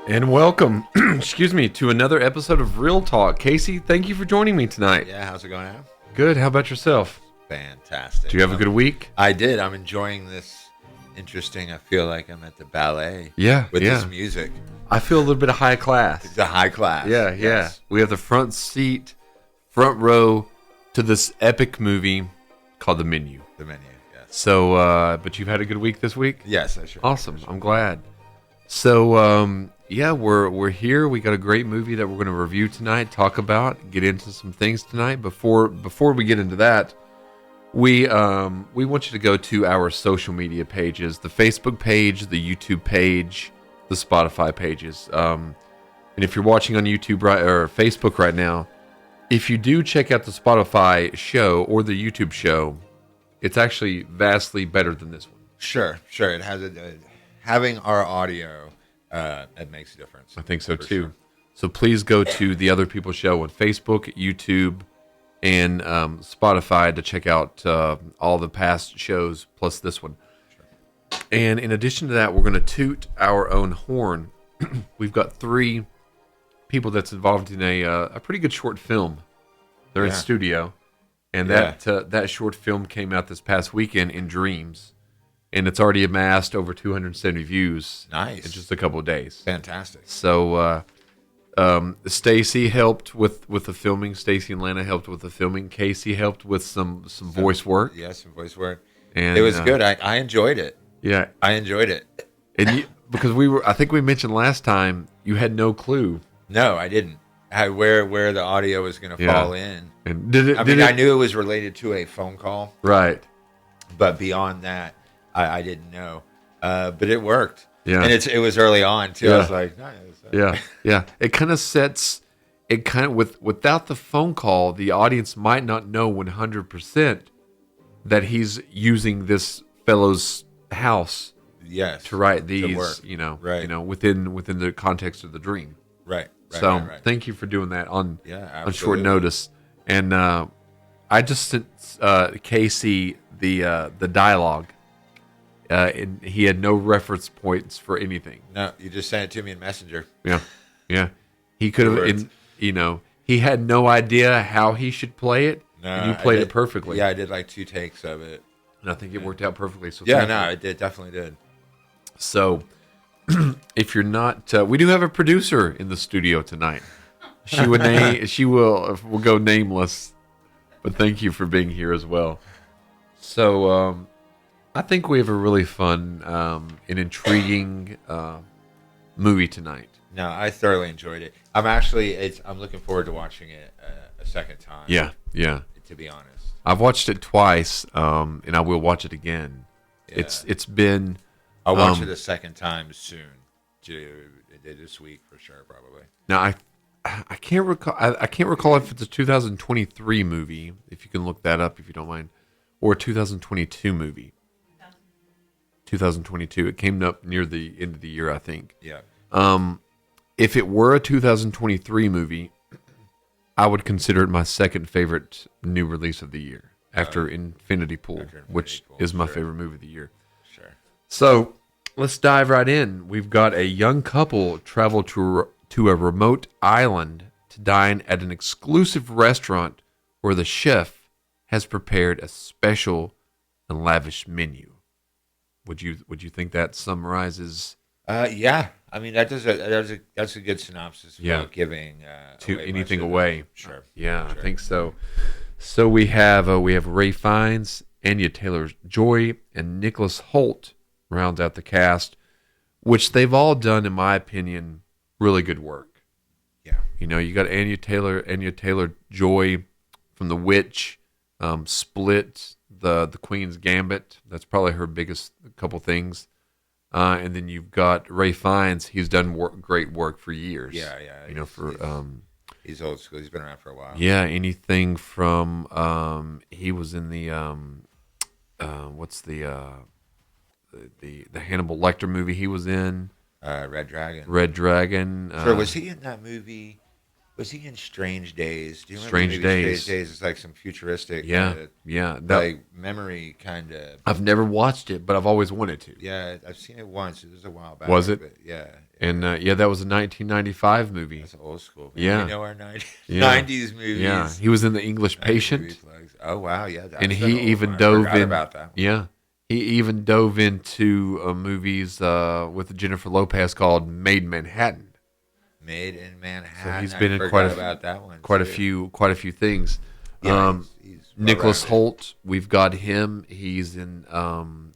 And welcome, excuse me, to another episode of Real Talk. Casey, thank you for joining me tonight. Yeah, how's it going now? Good. How about yourself? Fantastic. Do you have a good week? I did. I'm enjoying this. Interesting. I feel like I'm at the ballet. Yeah, With yeah. this music. I feel a little bit of high class. It's a high class. Yeah, Yes. yeah. We have the front seat, front row to this epic movie called The Menu. The menu. Yes. So, but you've had a good week this week? Yes, I sure. Awesome. I'm glad. So, yeah, we're here. We got a great movie that we're going to review tonight, talk about, get into some things tonight. Before we get into that, we want you to go to our social media pages, the Facebook page, the YouTube page, the Spotify pages. And if you're watching on YouTube or Facebook right now, if you do check out the Spotify show or the YouTube show, it's actually vastly better than this one. Sure. It has having our audio. It makes a difference. I think so For too. sure. So please go to the Other People Show on Facebook, YouTube, and Spotify to check out all the past shows plus this one. Sure. And in addition to that, we're going to toot our own horn. We've got 3 people that's involved in a pretty good short film. They're in studio, and that short film came out this past weekend in Dreams. And it's already amassed over 270 views. Nice. In just a couple of days. Fantastic. So Stacy helped with the filming. Stacy and Lana helped with the filming. Casey helped with some voice work. Yes, some voice work. And it was good. I enjoyed it. Yeah. I enjoyed it. And because I think we mentioned last time, you had no clue. No, I didn't. Where the audio was going to fall in. And I knew it was related to a phone call. Right. But beyond that, I didn't know, but it worked. Yeah, and it was early on too. I was like, nice. Yeah. It kind of sets it kind of without the phone call, the audience might not know 100% that he's using this fellow's house. Yes, to write these, right. Within the context of the dream. Right. So thank you for doing that on short notice. And I just sent Casey the dialogue. And he had no reference points for anything. No, you just sent it to me in Messenger. Yeah. He could have, he had no idea how he should play it. No, and you played it perfectly. Yeah, I did like 2 takes of it. And I think it worked out perfectly. So it did, definitely did. So, if you're not, we do have a producer in the studio tonight. She will go nameless, but thank you for being here as well. So, I think we have a really fun and intriguing movie tonight. No, I thoroughly enjoyed it. I'm looking forward to watching it a second time. Yeah. To be honest, I've watched it twice, and I will watch it again. Yeah. It's been. I'll watch it a second time soon. This week for sure, probably. Now I can't recall. I can't recall if it's a 2023 movie. If you can look that up, if you don't mind, or a 2022 movie. 2022. It came up near the end of the year, I think. Yeah. If it were a 2023 movie, I would consider it my second favorite new release of the year after Infinity Pool, which is my favorite movie of the year. Sure. So let's dive right in. We've got a young couple travel to a remote island to dine at an exclusive restaurant where the chef has prepared a special and lavish menu. Would you think that summarizes? Yeah. I mean, that's a good synopsis without giving anything away. Sure. Yeah, sure. I think so. So we have Ray Fiennes, Anya Taylor-Joy, and Nicholas Hoult rounds out the cast, which they've all done, in my opinion, really good work. Yeah. You got Anya Taylor-Joy from The Witch, Split, the Queen's Gambit. That's probably her biggest couple things. And then you've got Ray Fiennes. He's done great work for years. Yeah. He's old school. He's been around for a while. Yeah, anything from he was in the what's the Hannibal Lecter movie he was in? Red Dragon. Red Dragon. Sure, was he in that movie Was he in Strange Days? Do you remember Strange the movie Days. Strange Days? It's like some futuristic, Yeah, yeah. That, like memory kind of. I've never watched it, but I've always wanted to. Yeah, I've seen it once. It was a while back. Was it? But yeah. And yeah, that was a 1995 movie. That's old school. Man. Yeah. We know our 90s, Yeah. 90s movies. Yeah, he was in The English 90s movie Patient, plugs. Oh, wow. Yeah. and that's he an old even one. I dove forgot in. about that one. Yeah, he even dove into movies with Jennifer Lopez called Made in Manhattan. Made in Manhattan. So he's been I in forgot about that one. quite a too. few things. Yeah, he's Nicholas well-rounded. Holt, we've got him. He's in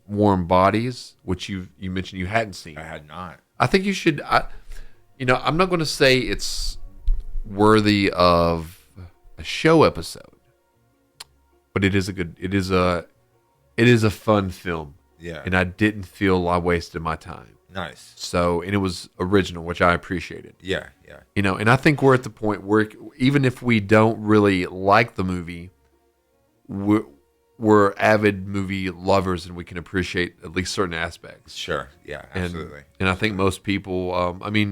Warm Bodies, which you mentioned you hadn't seen. I had not. I think you should. I'm not going to say it's worthy of a show episode, but it is a fun film, Yeah. and I didn't feel I wasted my time. Nice. So, and it was original, which I appreciated. Yeah. Yeah. And I think we're at the point where even if we don't really like the movie, we're avid movie lovers and we can appreciate at least certain aspects. Sure. Yeah. And, Absolutely. and I think most people,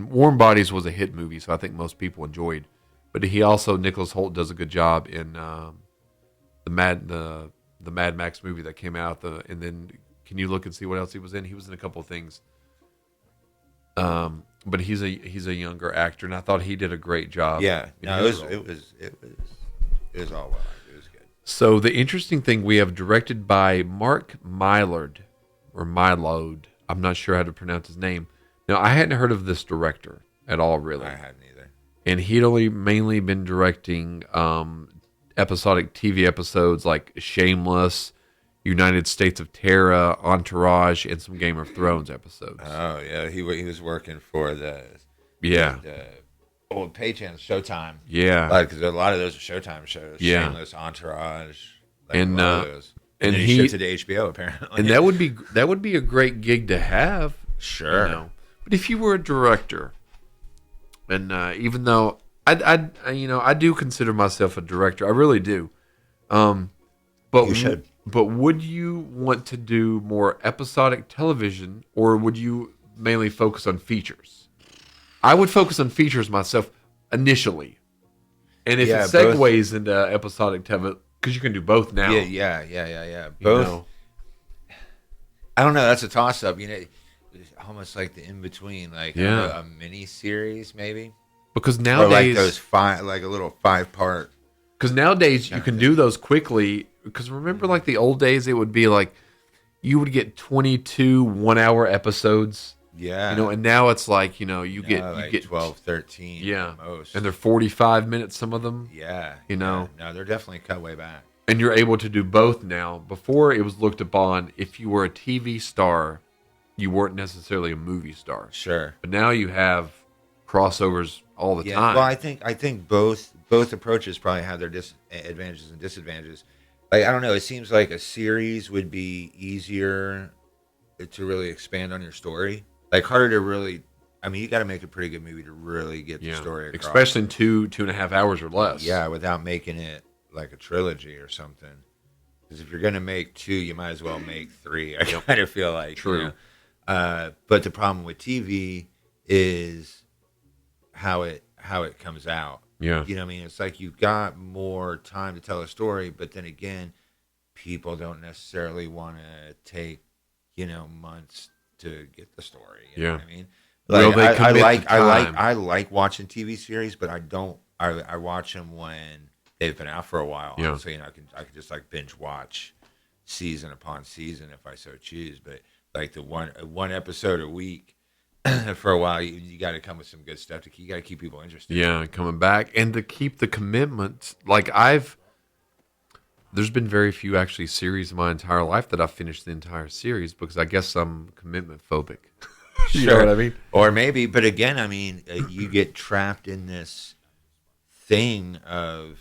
Warm Bodies was a hit movie, so I think most people enjoyed. But Nicholas Holt does a good job in the Mad Max movie that came out. And then can you look and see what else he was in? He was in a couple of things. But he's a younger actor, and I thought he did a great job. Yeah. in No, his it role. was all well. It was good. So the interesting thing, we have directed by Mark Mylod, or Mylode. I'm not sure how to pronounce his name. Now, I hadn't heard of this director at all, really. I hadn't either. And he'd only mainly been directing episodic TV episodes like Shameless, United States of Terror, Entourage, and some Game of Thrones episodes. Oh yeah, he was working for the Yeah. old pay channel Showtime. Yeah. Because a lot of those are Showtime shows. Yeah. Shameless, Entourage, like And, a lot of those. and then he- shifted to HBO apparently. And that would be a great gig to have. sure. But if you were a director, and even though I do consider myself a director, I really do. But You should. But would you want to do more episodic television, or would you mainly focus on features? I would focus on features myself initially, and if Yeah, it both. segues into episodic television, because you can do both now. Yeah. you Both. know. I don't know. That's a toss up. It's almost like the in between, like I don't know, a mini series maybe, Because or nowadays, like those five, like a little 5-part. Because nowadays you can do those quickly. Because remember, like the old days, it would be like you would get 22 1-hour episodes, Yeah. and now it's like you get like you get 12, 13. yeah, at most. and they're 45 minutes, some of them, Yeah. know. No, they're definitely cut way back. and you're able to do both now. Before it was looked upon, if you were a TV star, you weren't necessarily a movie star, Sure. but now you have crossovers all the Yeah. time. Well, I think both approaches probably have their advantages and disadvantages. Like I don't know, it seems like a series would be easier to really expand on your story. Like harder to really. I mean, you got to make a pretty good movie to really get the story across. especially in 2.5 hours or less. Yeah, without making it like a trilogy or something. Because if you're going to make 2, you might as well make 3. I kind of feel like. True. But the problem with TV is how it comes out. Yeah. You know what I mean? It's like you've got more time to tell a story, but then again, people don't necessarily want to take, months to get the story. You know what I mean? Will Like, they I commit like the I like time? I like watching TV series, but I don't. I watch them when they've been out for a while. Yeah. So I can just like binge watch season upon season if I so choose. But like the one episode a week for a while, you got to come with some good stuff you got to keep people interested. Yeah, coming back and to keep the commitment. Like there's been very few actually series in my entire life that I've finished the entire series because I guess I'm commitment phobic. You know what I mean? Or maybe, but again, I mean, you get trapped in this thing of,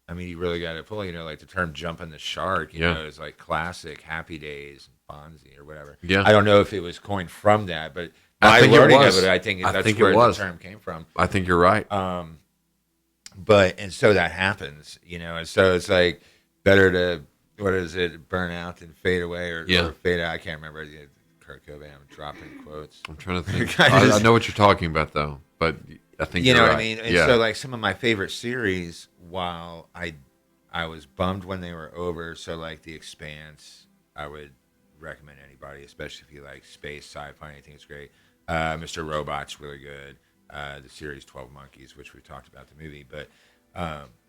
I mean, you really got to pull, like the term jumping the shark, you know, is like classic Happy Days, Fonzie or whatever. Yeah. I don't know if it was coined from that, but I my think it learning was. of it, I think that's think it where the was. term came from. I think you're right. And so that happens, and so it's like better to, what is it, burn out than fade away or fade out. I can't remember. Kurt Cobain, I'm dropping quotes. I'm trying to think. I just- I know what you're talking about though, but I think You know you're what I right. mean? And Yeah. so like some of my favorite series, while I was bummed when they were over, so like The Expanse, I would recommend anybody, especially if you like space, sci-fi, anything is great. Mr. Robot's really good. The series 12 Monkeys, which we talked about the movie, but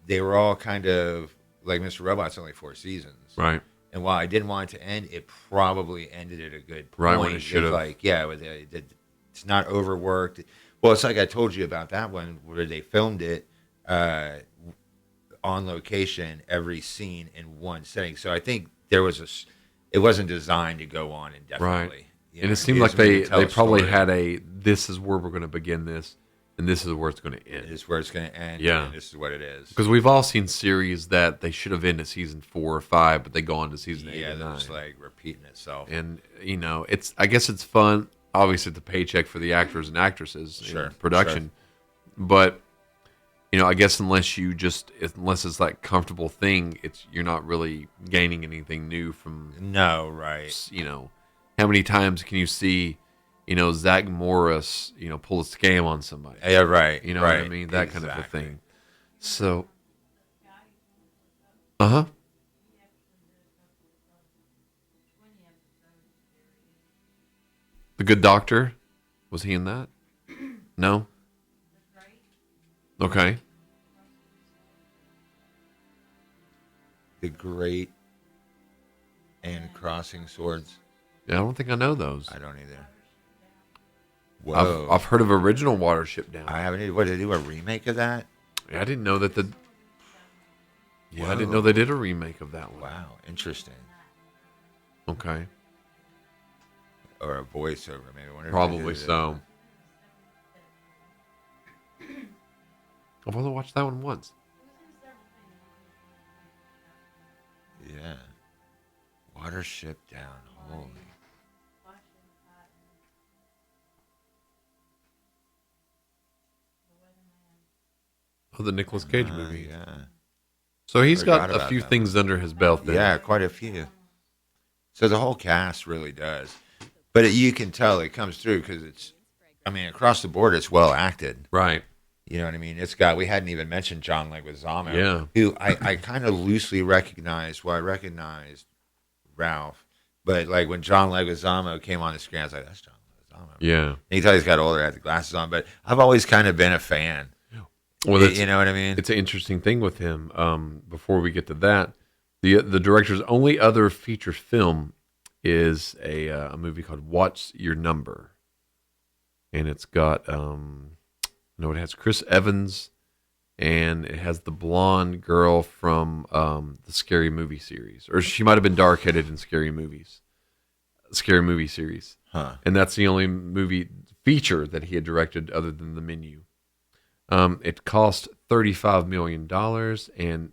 they were all kind of like Mr. Robot's only 4 seasons. Right. And while I didn't want it to end, it probably ended at a good point. Right when it should have. Like, yeah, it's not overworked. Well, it's like I told you about that one where they filmed it on location, every scene in one setting. So I think it wasn't designed to go on indefinitely. Right. You And know, it seemed was like meant to they tell a probably story. had this is where we're going to begin this, and this is where it's going to end. This is where it's going to end. Yeah. And this is what it is. Because we've all seen series that they should have ended season 4 or 5, but they go on to season 8 Yeah, or they're 9. just like repeating itself. And I guess it's fun. Obviously, the paycheck for the actors and actresses Sure, in production, but I guess unless it's like comfortable thing, you're not really gaining anything new from. No, right. How many times can you see, Zach Morris, pull a scam on somebody? Yeah, right. You know right. what I mean? That kind of a Exactly. thing. So, uh-huh. The Good Doctor, was he in that? No? Okay. The Great and Crossing Swords. Yeah, I don't think I know those. I don't either. Whoa. I've heard of original Watership Down. I haven't. What, did they do a remake of that? I didn't know that I didn't Whoa. know they did a remake of that one. Wow, interesting. Okay. Or a voiceover, maybe. I wonder if they Probably did it. so. I've only watched that one once. Yeah. Watership Down. Holy. Oh, the Nicolas Cage movie. Yeah. So he's got Forgot a about few that things under his belt then. Yeah, quite a few. So the whole cast really does. But you can tell it comes through because across the board, it's well acted. Right. You know what I mean? We hadn't even mentioned John Leguizamo, Yeah. who I kind of loosely recognized. Well, I recognized Ralph, but like when John Leguizamo came on the screen, I was like, that's John Leguizamo. Yeah. And you tell he's got older, had the glasses on, but I've always kind of been a fan. Well, You know what I mean? it's an interesting thing with him. Before we get to that, the director's only other feature film is a movie called What's Your Number, and it's got it has Chris Evans, and it has the blonde girl from the Scary Movie series, or she might have been dark-headed in Scary Movie series, Huh. and that's the only movie feature that he had directed other than The Menu. It cost $35 million, and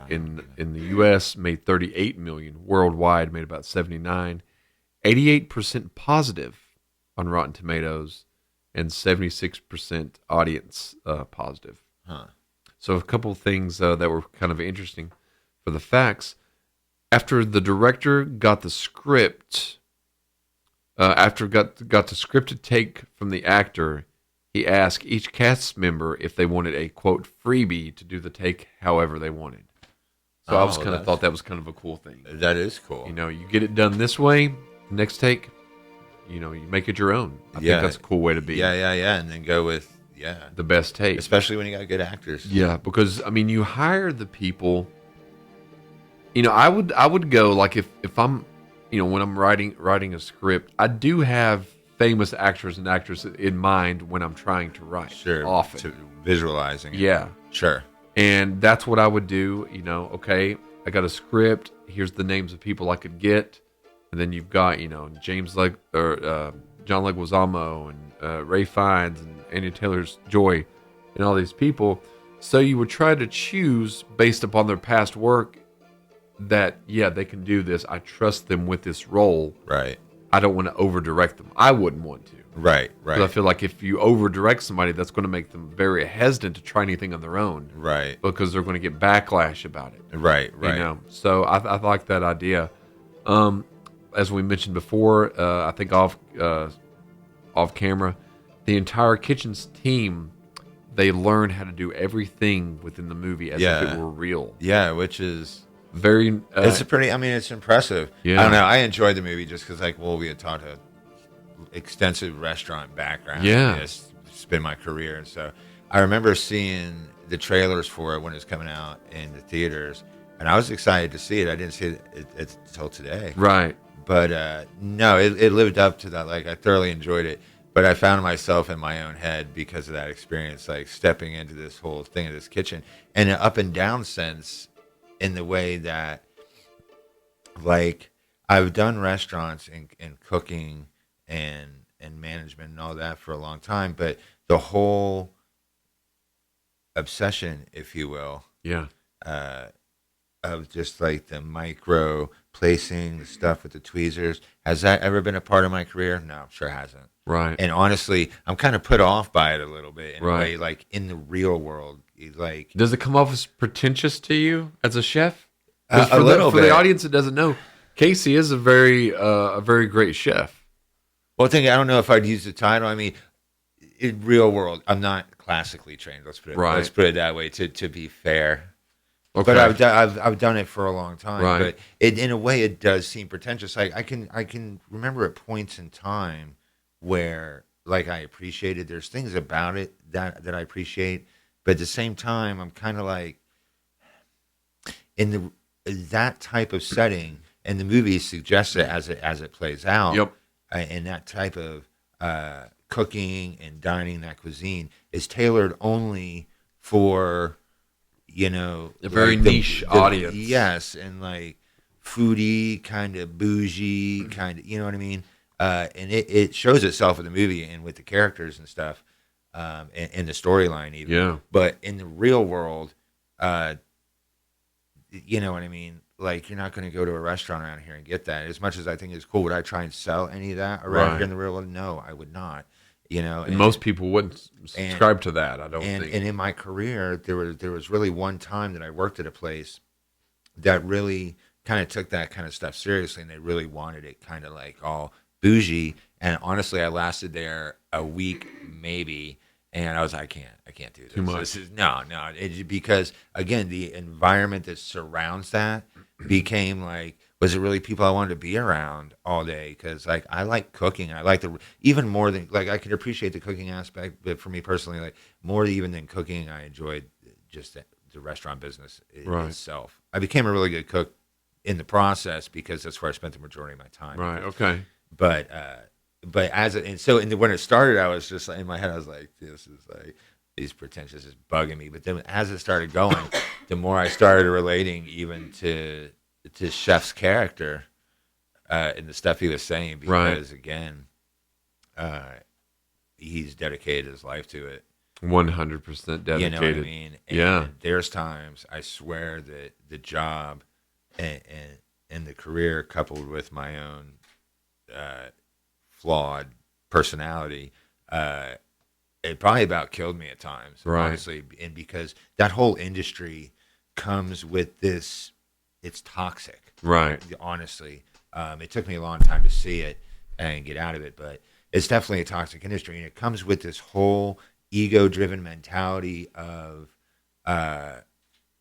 in the U.S. made $38 million. Worldwide made about 79, 88% positive on Rotten Tomatoes, and 76% audience positive. Huh. So a couple of things that were kind of interesting for the facts. After the director got the script, after got the scripted take from the actor, he asked each cast member if they wanted a, quote, freebie to do the take however they wanted. So I was kind of thought that was kind of a cool thing. That is cool. You get it done this way, the next take, you make it your own. I think that's a cool way to be. Yeah. And then go with, The best take. especially when you got good actors. Yeah, because you hire the people. I would go like if I'm, when I'm writing a script, I do have famous actors and actresses in mind when I'm trying to write. Sure. Often. To visualizing it. Yeah. Sure. And that's what I would do. Okay, I got a script. Here's the names of people I could get, and then you've got John Leguizamo and Ray Fiennes and Anya Taylor-Joy and all these people. So you would try to choose based upon their past work that they can do this. I trust them with this role. Right. I don't want to over direct them. I wouldn't want to. Right. Because I feel like if you over direct somebody, that's going to make them very hesitant to try anything on their own. Right. Because they're going to get backlash about it. Right. So I like that idea. As we mentioned before, I think off camera, the entire Kitchens team they learn how to do everything within the movie as if Yeah. it were real. Yeah, which is Very. it's a pretty. I mean, it's impressive. Yeah. I don't know. I enjoyed the movie just because, like, well, we had taught a extensive restaurant background. Yeah. It's been my career, and so I remember seeing the trailers for it when it was coming out in the theaters, and I was excited to see it. I didn't see it until today, right. but no, it lived up to that. Like, I thoroughly enjoyed it, but I found myself in my own head because of that experience, like stepping into this whole thing of this kitchen, and an up and down sense in the way that, like, I've done restaurants and cooking and management and all that for a long time, but the whole obsession, if you will, Yeah. of just like the micro placing the stuff with the tweezers, has that ever been a part of my career? No, sure hasn't. Right. And honestly, I'm kind of put off by it a little bit in Right. a way, like in the real world, like Does it come off as pretentious to you as a chef? 'Cause a little for bit. the audience that doesn't know, Casey is a very great chef. Well, I don't know if I'd use the title. I mean, in real world, I'm not classically trained. Let's put it Right. let's put it that way. To be fair, Okay. but I've done it for a long time. Right. But in a way, it does seem pretentious. Like, I can remember at points in time where, like, I appreciated. There's things about it that I appreciate, but at the same time, I'm kind of like, in that type of setting, and the movie suggests it as it plays out. Yep. And that type of cooking and dining, that cuisine is tailored only for, A very like niche audience. Yes, and like foodie, kind of bougie, kind of, you know what I mean? And it shows itself in the movie and with the characters and stuff, and the storyline even. Yeah. But in the real world, you know what I mean? Like, you're not going to go to a restaurant around here and get that. As much as I think it's cool, would I try and sell any of that around Right. here in the real world? No, I would not. And most people wouldn't subscribe to that, I don't think. And in my career, there was really one time that I worked at a place that really kind of took that kind of stuff seriously, and they really wanted it kind of like all bougie. And honestly, I lasted there a week maybe, and I was like, I can't do this. Too much. This is no. Because again, the environment that surrounds that became like, was it really people I wanted to be around all day? Because, like, I like cooking. I like even more than, like, I can appreciate the cooking aspect, but for me personally, like, more even than cooking, I enjoyed just the restaurant business Right. itself. I became a really good cook in the process because that's where I spent the majority of my time. Right. Okay. But when it started, I was just like, in my head, I was like, this is like, these pretentious is bugging me. But then as it started going, the more I started relating even to Chef's character and the stuff he was saying, because again, he's dedicated his life to it. 100% dedicated. You know what I mean? And Yeah. there's times, I swear, that the job and the career, coupled with my own flawed personality, it probably about killed me at times, Right. honestly. And because that whole industry comes with this, it's toxic. Right. Honestly, it took me a long time to see it and get out of it, but it's definitely a toxic industry, and it comes with this whole ego-driven mentality of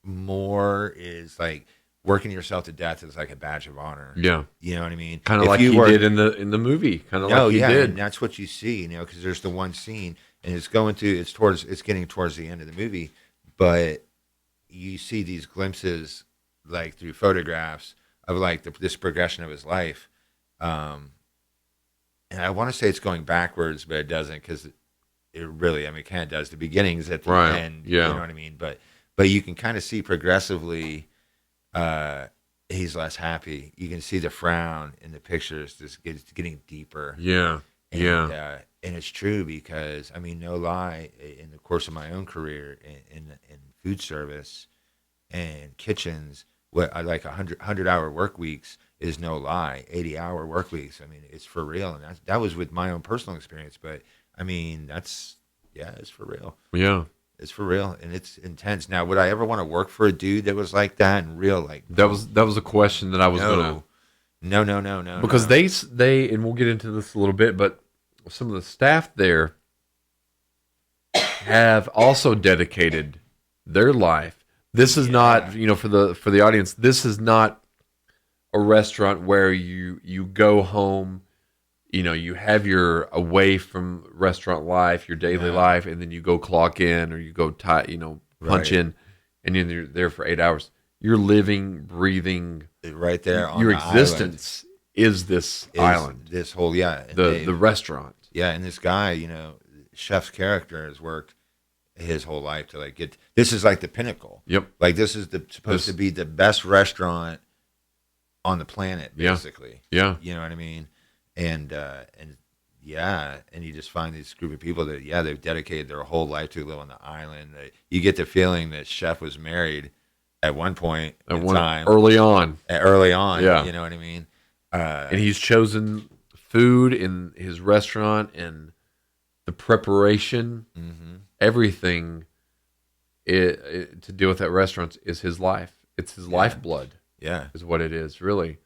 more is like working yourself to death is like a badge of honor. Yeah. You know what I mean? Kind of If like you he work- did in the movie. Kind of No, like he yeah, did. and that's what you see, because there's the one scene, and it's getting towards the end of the movie, but you see these glimpses, like through photographs, of like this progression of his life, and I want to say it's going backwards, but it doesn't, because it really, I mean, it kind of does. The beginning's at the Right, end, yeah. you know what I mean? But you can kind of see progressively, he's less happy. You can see the frown in the pictures just getting deeper. Yeah. And, Yeah. And it's true, because, I mean, no lie, in the course of my own career in food service and kitchens, what I like 100-hour work weeks is no lie. 80-hour work weeks, I mean, it's for real. And that was with my own personal experience, but I mean, it's for real. Yeah. It's for real, and it's intense. Now, would I ever want to work for a dude that was like that and real? Like, That was a question that I was gonna. No. Because no. they and we'll get into this a little bit, but some of the staff there, have also dedicated their life. This is not, for the audience, this is not a restaurant where you go home, you have your away from restaurant life, your daily life, and then you go clock in or you go punch in, and then you're there for 8 hours. You're living, breathing right there on your the existence is this island, this whole the restaurant. Yeah, and this guy, chef's character has worked his whole life to like get. This is like the pinnacle. Yep. Like this is supposed to be the best restaurant on the planet, basically. Yeah. You know what I mean? And you just find this group of people that they've dedicated their whole life to live on the island. You get the feeling that Chef was married at one point in time, early on. Yeah. You know what I mean? And he's chosen food in his restaurant and the preparation, everything to deal with that restaurant is his life. It's his lifeblood. Yeah, is what it is, really.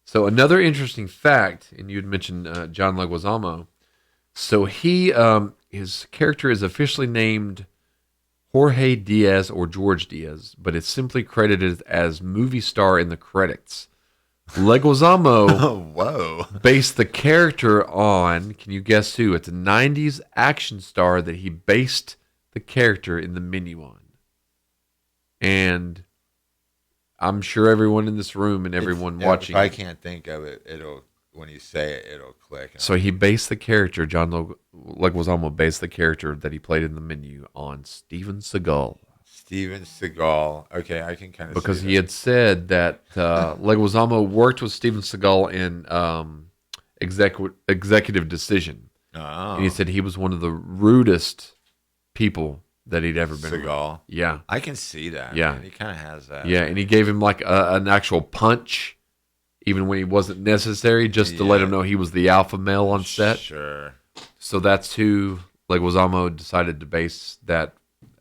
So another interesting fact, and you'd mentioned John Leguizamo. So his character is officially named Jorge Diaz or George Diaz, but it's simply credited as movie star in the credits. Leguizamo based the character on, can you guess who? It's a 90s action star that he based the character in the menu on. And I'm sure everyone in this room and everyone watching. If I can't think of it, when you say it, it'll click. So he based the character, John Leguizamo based the character that he played in the menu on Steven Seagal. Steven Seagal. Okay, I can kind of because he had said that Leguizamo worked with Steven Seagal in Executive Decision. Oh. And he said he was one of the rudest people that he'd ever been Seagal. Around. Yeah. I can see that. Yeah. Man. He kind of has that. Yeah, and he gave him like an actual punch, even when he wasn't necessary, just to let him know he was the alpha male on set. Sure. So that's who Leguizamo decided to base that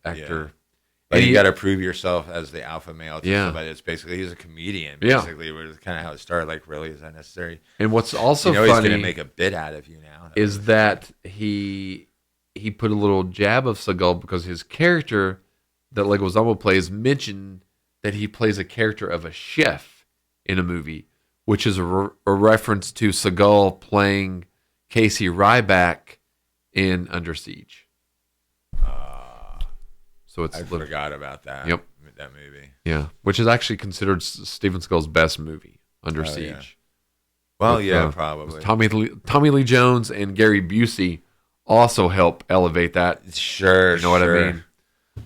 actor. Like you got to prove yourself as the alpha male to somebody. It's basically, he's a comedian, basically, which is kind of how it started. Like, really, is that necessary? And what's also funny, he's going to make a bit out of you now. Is that he put a little jab of Seagal because his character that Leguizamo plays mentioned that he plays a character of a chef in a movie, which is a reference to Seagal playing Casey Ryback in Under Siege. So I forgot about that. Yep. That movie. Yeah, which is actually considered Steven Seagal's best movie, Under Siege. Yeah. Well, with, probably. Tommy Lee Jones and Gary Busey also help elevate that. Sure, you know what I mean?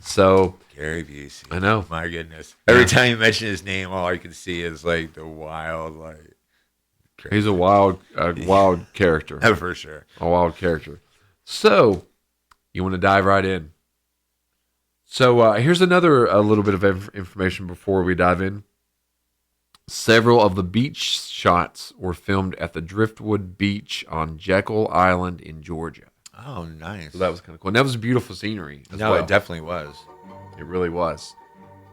So Gary Busey. I know. My goodness. Every time you mention his name, all I can see is like the wild, like. He's a wild character. For sure. A wild character. So you want to dive right in? So here's a little bit of information before we dive in. Several of the beach shots were filmed at the Driftwood Beach on Jekyll Island in Georgia. Oh, nice. So that was kind of cool. And that was beautiful scenery. It definitely was. It really was.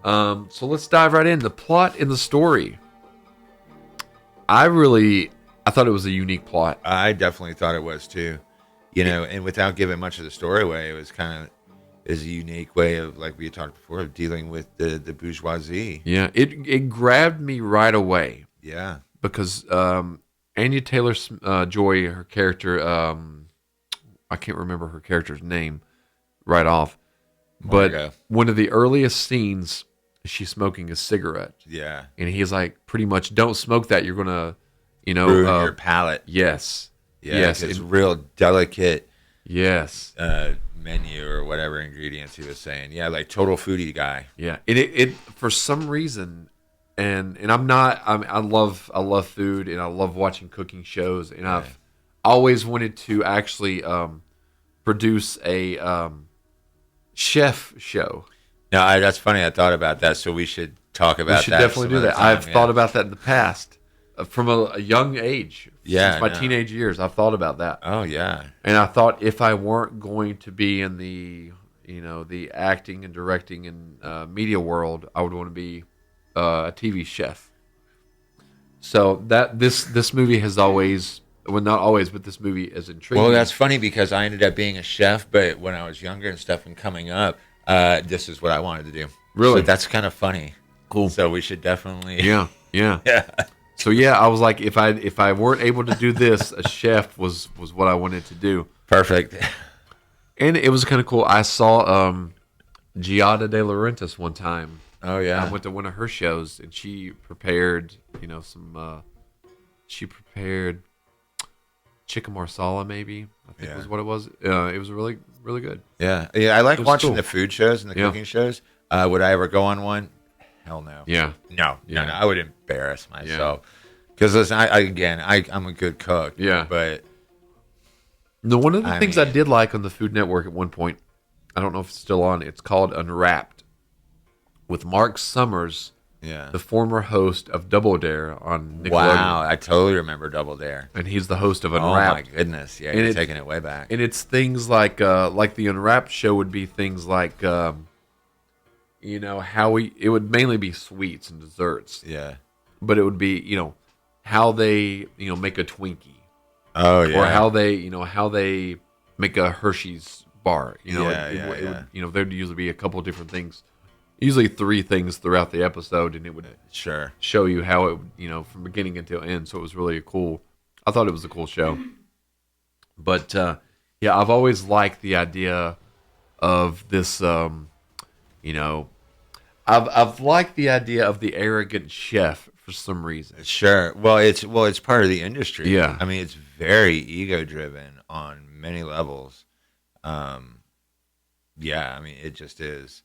So let's dive right in. The plot and the story. I thought it was a unique plot. I definitely thought it was too. And without giving much of the story away, it was kind of a unique way of, like we had talked before, of dealing with the bourgeoisie. Yeah, it grabbed me right away. Yeah. Because Anya Taylor-Joy, her character, I can't remember her character's name right off, but one of the earliest scenes, she's smoking a cigarette. Yeah. And he's like, pretty much, don't smoke that. You're going to, ruin your palate. Yes. Yeah, yes. It's real delicate. Yes. Menu or whatever ingredients he was saying. Yeah, like total foodie guy. Yeah. It for some reason, and I love food and I love watching cooking shows, and I've always wanted to actually produce a chef show. No, that's funny. I thought about that, so we should talk about that. We should definitely do that. I've thought about that in the past. From a young age, since my teenage years, I've thought about that. Oh yeah, and I thought if I weren't going to be in the acting and directing and media world, I would want to be a TV chef. So that this movie has always Well, not always, but this movie is intriguing. Well, that's funny because I ended up being a chef, but when I was younger and stuff and coming up, this is what I wanted to do. Really? So that's kind of funny. Cool. So we should definitely. Yeah. Yeah. So yeah, I was like, if I weren't able to do this, a chef was what I wanted to do, Perfect. and it was kind of cool. I saw Giada De Laurentiis one time. Oh yeah. I went to one of her shows, and she prepared, she prepared chicken marsala, maybe I think was what it was. It was really really good. Yeah. I like was watching cool. the food shows and the Yeah. cooking shows. Would I ever go on one? Hell no. Yeah. No. Yeah. No. I would embarrass myself. Because listen, I'm a good cook. Yeah. But No, one of the things I mean- did like on the Food Network at one point, I don't know if it's still on. It's called Unwrapped, with Mark Summers, yeah. the former host of Double Dare on Nickelodeon. Wow. I totally remember Double Dare. And he's the host of Oh Unwrapped. my goodness. Yeah. And You're it- taking it way back. And it's things like the Unwrapped show would be things like, how it would mainly be sweets and desserts, Yeah. but it would be, how they, make a Twinkie, Oh yeah. or how they make a Hershey's bar. Yeah, it yeah. would, there'd usually be a couple of different things, usually 3 things throughout the episode, and it would Sure. show you how it, from beginning until end. So it was really cool. I thought it was a cool show. But yeah, I've always liked the idea of this. I've liked the idea of the arrogant chef for some reason. Sure. Well, it's part of the industry. Yeah. I mean, it's very ego driven on many levels. Yeah. I mean, it just is.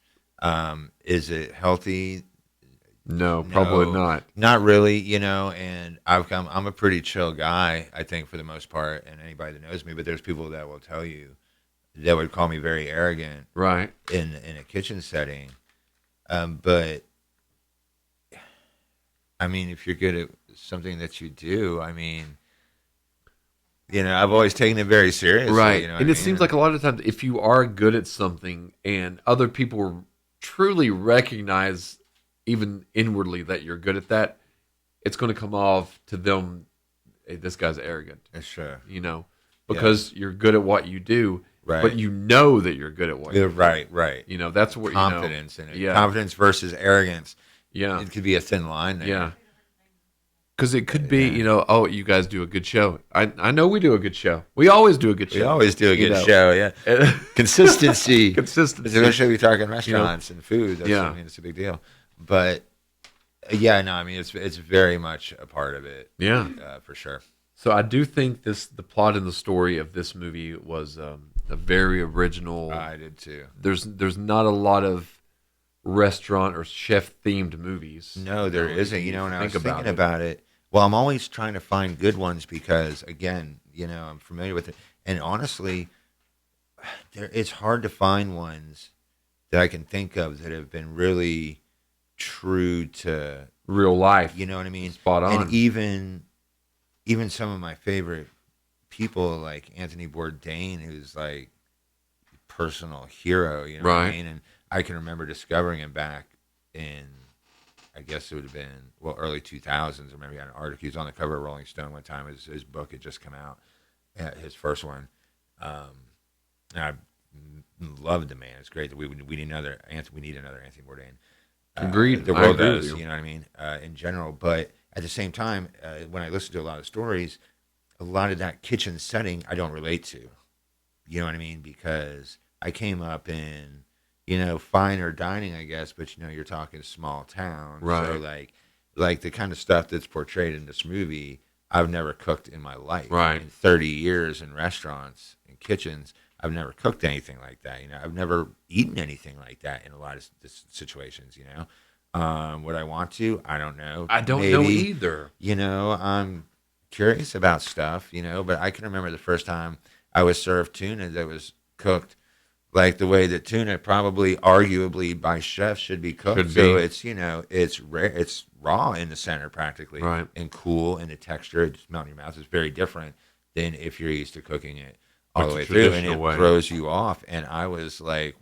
Is it healthy? No, probably No, not. Not really. And I'm a pretty chill guy, I think, for the most part, and anybody that knows me. But there's people that will tell you that would call me very arrogant Right. in a kitchen setting. But I mean, if you're good at something that you do, I mean, I've always taken it very seriously. Right. You know what And I it mean? seems like a lot of times, if you are good at something and other people truly recognize, even inwardly, that you're good at that, it's going to come off to them, hey, this guy's arrogant, Sure. because you're good at what you do, Right. but you know that you're good at what you do. Right. That's what Confidence in it. Yeah. Confidence versus arrogance. Yeah. It could be a thin line there. Yeah. Because it could be, oh, you guys do a good show. I know we do a good show. We always do a good show. We always do a You good know. show. Yeah. Consistency. Consistency. Especially if we're talking restaurants and food. That's, Yeah. I mean, it's a big deal. But yeah, no, I mean, it's very much a part of it. Yeah. For sure. So I do think the plot and the story of this movie was a very original. I did too. There's not a lot of restaurant or chef themed movies. No, there isn't. if And I was think thinking about it. Well, I'm always trying to find good ones because, again, I'm familiar with it. And honestly, it's hard to find ones that I can think of that have been really true to, Real life. you know what I mean? Spot on. And even some of my favorite people, like Anthony Bourdain, who's like personal hero, you know what I Right. mean? And I can remember discovering him back in, I guess it would have been, early 2000s. I remember he had an article. He was on the cover of Rolling Stone one time. His book had just come out, his first one. And I loved the man. It's great that we need another Anthony Bourdain. Agreed. The I world agree with does, you. you know what I mean, in general. But at the same time, when I listen to a lot of stories, a lot of that kitchen setting I don't relate to. You know what I mean? Because I came up in, finer dining, I guess, but you're talking small town. Right. So like the kind of stuff that's portrayed in this movie, I've never cooked in my life. Right. In 30 years in restaurants and kitchens, I've never cooked anything like that. I've never eaten anything like that in a lot of situations. Would I want to? I don't know. I don't Maybe. know either. I'm curious about stuff, but I can remember the first time I was served tuna that was cooked like the way that tuna probably arguably by chefs should be cooked. Should So be. it's, it's rare, it's raw in the center practically, Right. and cool, and the texture, it just melts in your mouth. It's very different than if you're used to cooking it all Like the the way through, and traditional it way. throws you off. And I was like,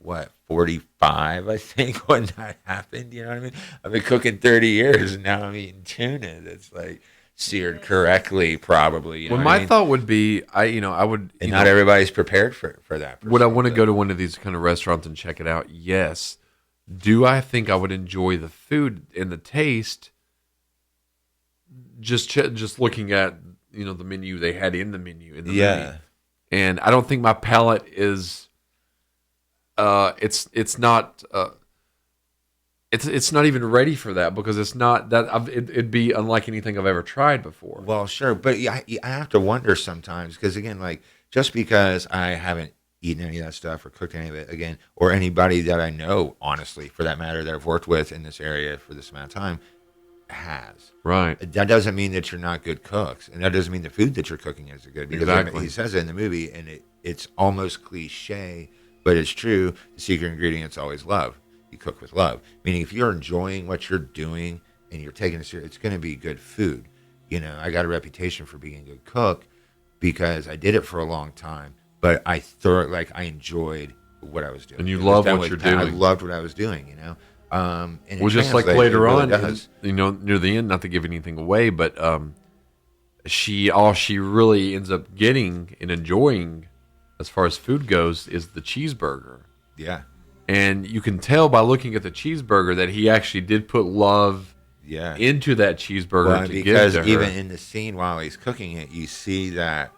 45, I think, when that happened. You know what I mean? I've been cooking 30 years, and now I'm eating tuna. That's like, seared correctly, probably. You know Well, what I my mean? thought would be, I would, And not everybody's prepared for that. Per would I se, want to but go to one of these kind of restaurants and check it out? Yes. Do I think I would enjoy the food and the taste? Just looking at the menu they had in the menu in the movie, yeah, and I don't think my palate is. It's not. It's not even ready for that because it's not that. It'd be unlike anything I've ever tried before. well, sure, but yeah, I have to wonder sometimes because again, like just because I haven't eaten any of that stuff or cooked any of it again, or anybody that I know, honestly, for that matter, that I've worked with in this area for this amount of time has. Right. That doesn't mean that you're not good cooks, and that doesn't mean the food that you're cooking is good. Because Exactly. he says it in the movie, and it's almost cliche, but it's true. The secret ingredient's always love. You cook with love, meaning if you're enjoying what you're doing and you're taking it serious, it's going to be good food. I got a reputation for being a good cook because I did it for a long time, but I enjoyed what I was doing. And you It was love done what with you're I doing. loved what I was doing. And it Well, just like translates, later it really on, does. near the end, not to give anything away, but all she really ends up getting and enjoying, as far as food goes, is the cheeseburger. Yeah. And you can tell by looking at the cheeseburger that he actually did put love Yeah. into that cheeseburger Well, to because give to even her. in the scene while he's cooking it, you see that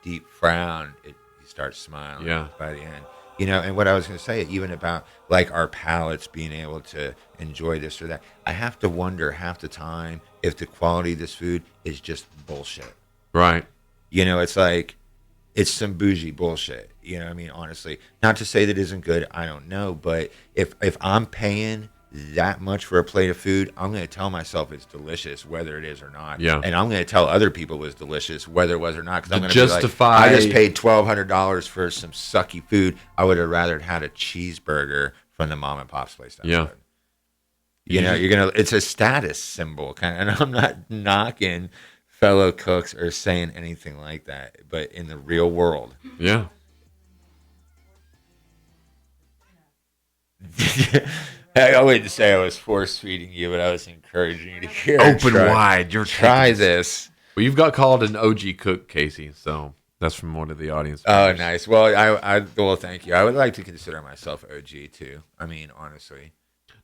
deep frown. He starts smiling Yeah. by the end. And what I was going to say, even about like our palates being able to enjoy this or that, I have to wonder half the time if the quality of this food is just bullshit. Right. It's like it's some bougie bullshit. I mean, honestly, not to say that isn't good. I don't know, but if I'm paying that much for a plate of food, I'm going to tell myself it's delicious, whether it is or not. Yeah. And I'm going to tell other people it was delicious, whether it was or not. Because I'm To going to be like, justify- I just paid $1,200 for some sucky food. I would have rather had a cheeseburger from the mom and pop's place down the Yeah. road. It's a status symbol kind of, and I'm not knocking fellow cooks or saying anything like that, but in the real world. Yeah. I wouldn't say I was force feeding you, but I was encouraging you to hear. Open wide. You're Try taking- this. Well, you've got called an OG cook, Casey. So that's from one of the audience. Oh, members. nice. Well, thank you. I would like to consider myself OG too. I mean, honestly,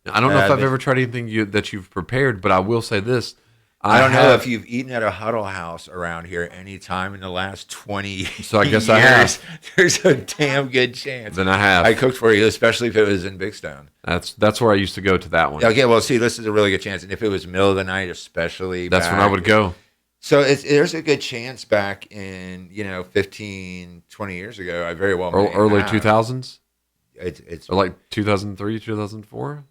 I don't know if I've but- ever tried anything that you've prepared, but I will say this. I don't know have- if you've eaten at a Huddle House around here any time in the last 20 So I guess years. I have. There's a damn good chance. Then I have. I cooked for you, especially if it was in Big Stone. That's where I used to go to that one. Okay, well, see, this is a really good chance. And if it was middle of the night, especially, That's when I would go. So there's a good chance back in 15, 20 years ago. I very well may Early have. 2000s, It's or like 2003, 2004.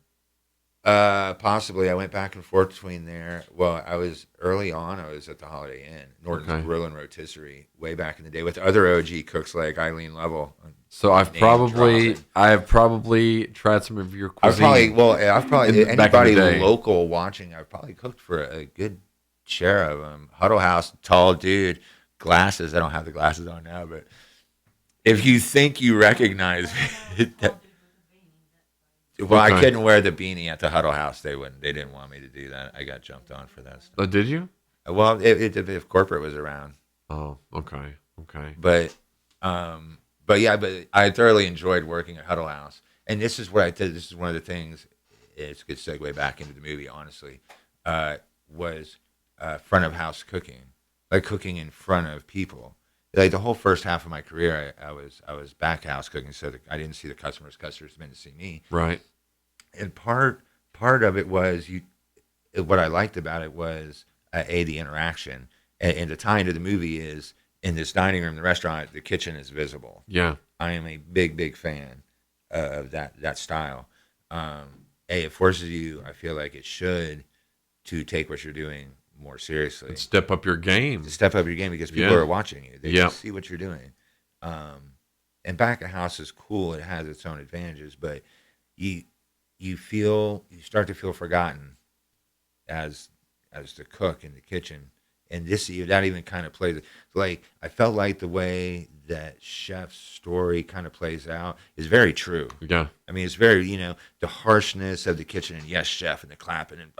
possibly. I went back and forth between there. Well, I was early on. I was at the Holiday Inn, Norton's Okay. Grill and Rotisserie, way back in the day with other OG cooks like Eileen Lovell. So I've Name probably dropping. tried some of your I've cuisine. probably Back in the anybody day. local watching. I've probably cooked for a good share of them. Huddle House, tall dude, glasses. I don't have the glasses on now, but if you think you recognize me, well, I Okay. couldn't wear the beanie at the Huddle House. They wouldn't. They didn't want me to do that. I got jumped on for that stuff. Oh, did you? Well, if corporate was around, Oh, okay. but yeah, but I thoroughly enjoyed working at Huddle House, and this is what I did. This is one of the things. It's a good segue back into the movie. Honestly, was front of house cooking, like cooking in front of people. Like the whole first half of my career, I was back house cooking, so that I didn't see the customers. Customers meant to see me. Right. And part of it was what I liked about it was the interaction, and the tie into the movie is in this dining room, the restaurant, the kitchen is visible. Yeah. I am a big fan of that style. It forces you. I feel like it should to take what you're doing more seriously. Step up your game. To step up your game because people Yeah. are watching you. They Yeah. can see what you're doing. And back of house is cool. It has its own advantages, but you start to feel forgotten as the cook in the kitchen and that even kind of plays like I felt like the way that Chef's story kind of plays out is very true. Yeah. I mean, it's very, the harshness of the kitchen and yes, chef, and the clapping and,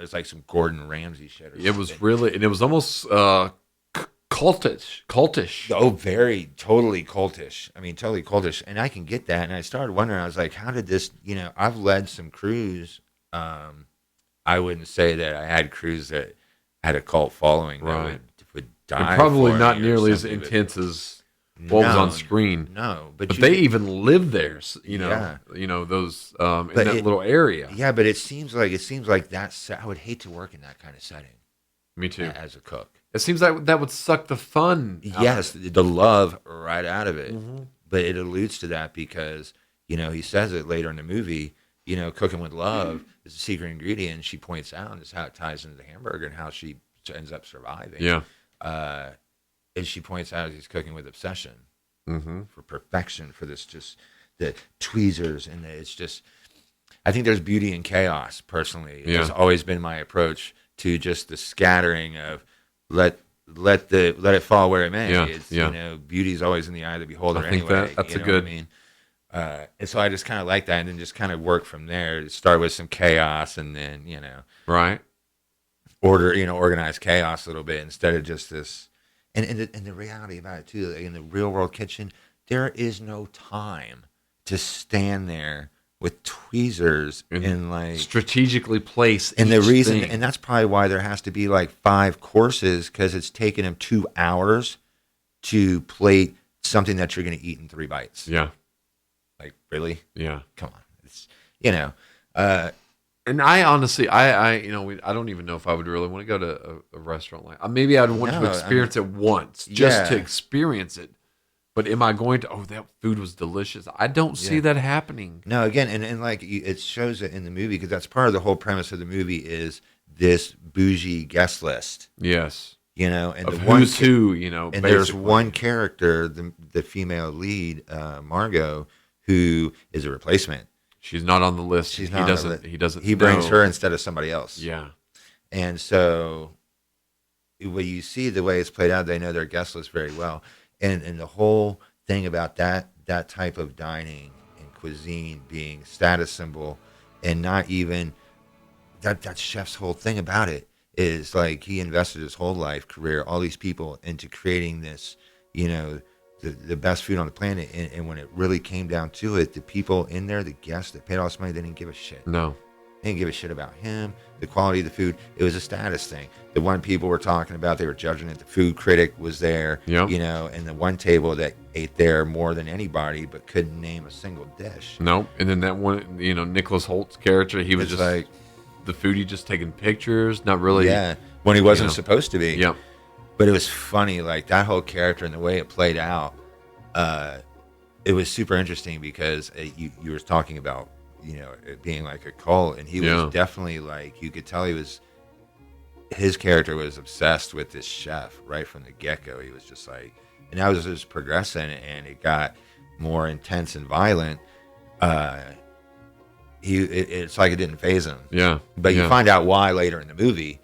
it's like some Gordon Ramsay shit. Or It was really, and it was almost cultish. Oh, very, totally cultish. I mean, totally cultish. And I can get that. And I started wondering, I was like, how did this, I've led some crews. I wouldn't say that I had crews that had a cult following Right. that would die. And probably for not me or nearly as something, but- intense as what was on screen. No, but But they even lived there, Yeah. those in But that little area. yeah, but it seems like that's. I would hate to work in that kind of setting Me too. as a cook. It seems like that would suck the fun. out Yes, of it. the love right out of it. Mhm. But it alludes to that because he says it later in the movie. Cooking with love is a secret ingredient. And she points out is how it ties into the hamburger and how she ends up surviving. Yeah. And she points out he's cooking with obsession Mm-hmm. for perfection, for this just the tweezers and it's just. I think there's beauty in chaos. Personally, it's always been my approach to just the scattering of let it fall where it may. Yeah, It's yeah. beauty is always in the eye of the beholder. I think anyway, that's you a know good- what I mean? And so I just kind of like that, and then just kind of work from there. Start with some chaos, and then Right. organize chaos a little bit instead of just this. And the reality about it too, like in the real world kitchen, there is no time to stand there with tweezers and like strategically place. and the each reason, thing. and that's probably why there has to be like 5 courses because it's taken them 2 hours to plate something that you're going to eat in 3 bites. Yeah. Like really? Yeah. Come on, it's And I honestly, I don't even know if I would really want to go to a restaurant like. Maybe I'd want No, to I experience it once, just to Yeah. experience it. But am I going to? Oh, that food was delicious. I don't see Yeah. that happening. No, again, and like it shows it in the movie because that's part of the whole premise of the movie is this bougie guest list, Yes, and of the one who's who. and there's basically. one character, the female lead, Margot, who is a replacement. She's not on the list. She's He not on doesn't. the list. He doesn't. He brings know. her instead of somebody else. Yeah. And so when you see the way it's played out, they know their guest list very well. And the whole thing about that type of dining and cuisine being status symbol and not even that chef's whole thing about it is like he invested his whole life, career, all these people into creating this, the best food on the planet. And when it really came down to it, the people in there, the guests that paid all this money, they didn't give a shit. No. They didn't give a shit about him, the quality of the food. It was a status thing. The one people were talking about, they were judging it. The food critic was there, Yep. and the one table that ate there more than anybody but couldn't name a single dish. No. And then that one, Nicholas Holt's character, he was It's just like, the foodie, just taking pictures, not really. yeah, when he wasn't supposed to be. Yep. But it was funny, like that whole character and the way it played out. It was super interesting because you were talking about, it being like a cult, and he was definitely like, you could tell his character was obsessed with this chef right from the get-go. He was just like, and that was just progressing, and it got more intense and violent. It's like it didn't faze him. Yeah. But yeah. you find out why later in the movie.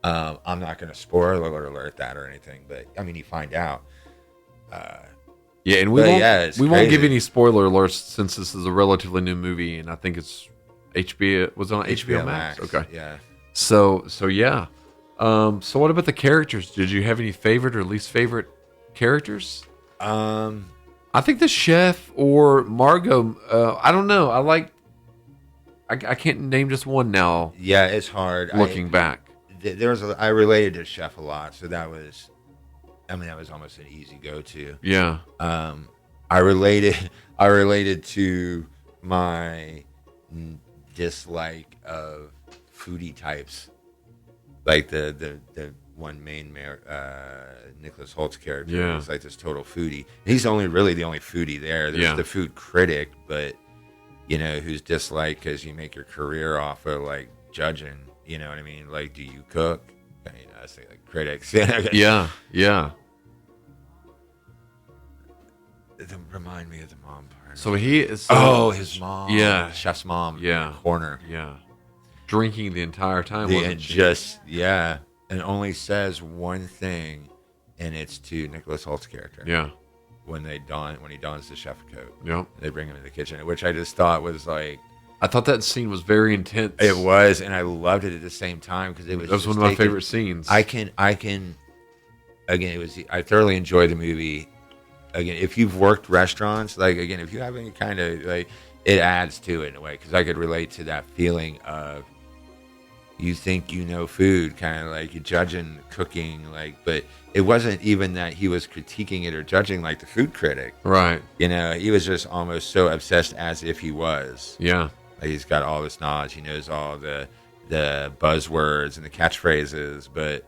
I'm not going to spoiler alert that or anything, but I mean, you find out. Yeah, and we But won't, yeah, it's we won't give crazy. any spoiler alerts since this is a relatively new movie, and I think it's HBO. Was it on HBO Max? Okay. Yeah. So yeah. So what about the characters? Did you have any favorite or least favorite characters? I think the chef or Margot. I don't know. I can't name just one now. Yeah, it's hard. Looking back, I related to Chef a lot, so that was almost an easy go-to. yeah, I related to my dislike of foodie types, like the one main Nicholas Holt's character Yeah. is like this total foodie. He's the only foodie there. There's Yeah. the food critic, but who's disliked because you make your career off of like judging. You know what I mean? Like, do you cook? I say like critics. yeah. Remind me of the mom part. So he is. His mom. Yeah. Chef's mom. Yeah. In the corner. Yeah, drinking the entire time. And Wasn't she? just, yeah. and only says one thing, and it's to Nicholas Holt's character. Yeah. When he dons the chef coat. Yep. They bring him in the kitchen, which I just thought was like. I thought that scene was very intense. It was, and I loved it at the same time because it was. That was one of my favorite scenes. I can. Again, I thoroughly enjoyed the movie. Again, if you've worked restaurants, like again, if you have any kind of like, it adds to it in a way because I could relate to that feeling of. You think you know food, kind of like you're judging cooking, like, but it wasn't even that he was critiquing it or judging like the food critic. Right. You know, he was just almost so obsessed as if he was. Yeah. Like he's got all this knowledge. He knows all the buzzwords and the catchphrases, but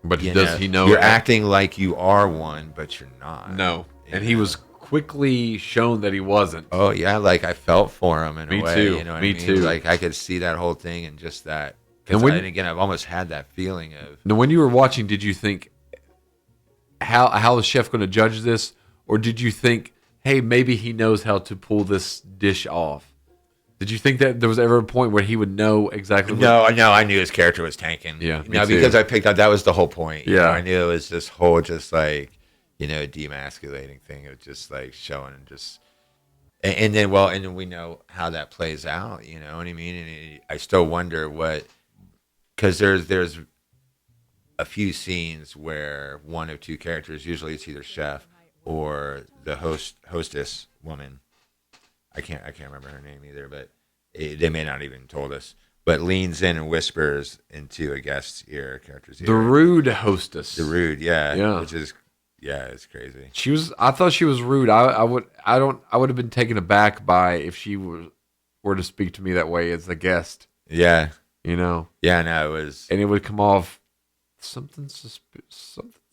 does he know? You're acting like you are one, but you're not. No. And he was quickly shown that he wasn't. Oh yeah, like I felt for him in a way. Too. You know what Me I mean? too. Like I could see that whole thing and just that. And And again, I've almost had that feeling of. Now, when you were watching, did you think, how is Chef going to judge this? Or did you think, hey, maybe he knows how to pull this dish off? Did you think that there was ever a point where he would know exactly? No, I knew his character was tanking. Yeah, me no, too. because I picked up that was the whole point. Yeah, I knew it was this whole just like demasculating thing of just like showing and just, and then we know how that plays out. You know what I mean? And I still wonder what, because there's a few scenes where one of two characters, usually it's either Chef or the hostess woman. I can't remember her name either, but they may not even told us. But leans in and whispers into a guest's ear, character's ear. The rude hostess. The rude, Yeah. which is, it's crazy. I thought she was rude. I would have been taken aback by if she were to speak to me that way as a guest. Yeah, You know. yeah. No, it was, And it would come off something's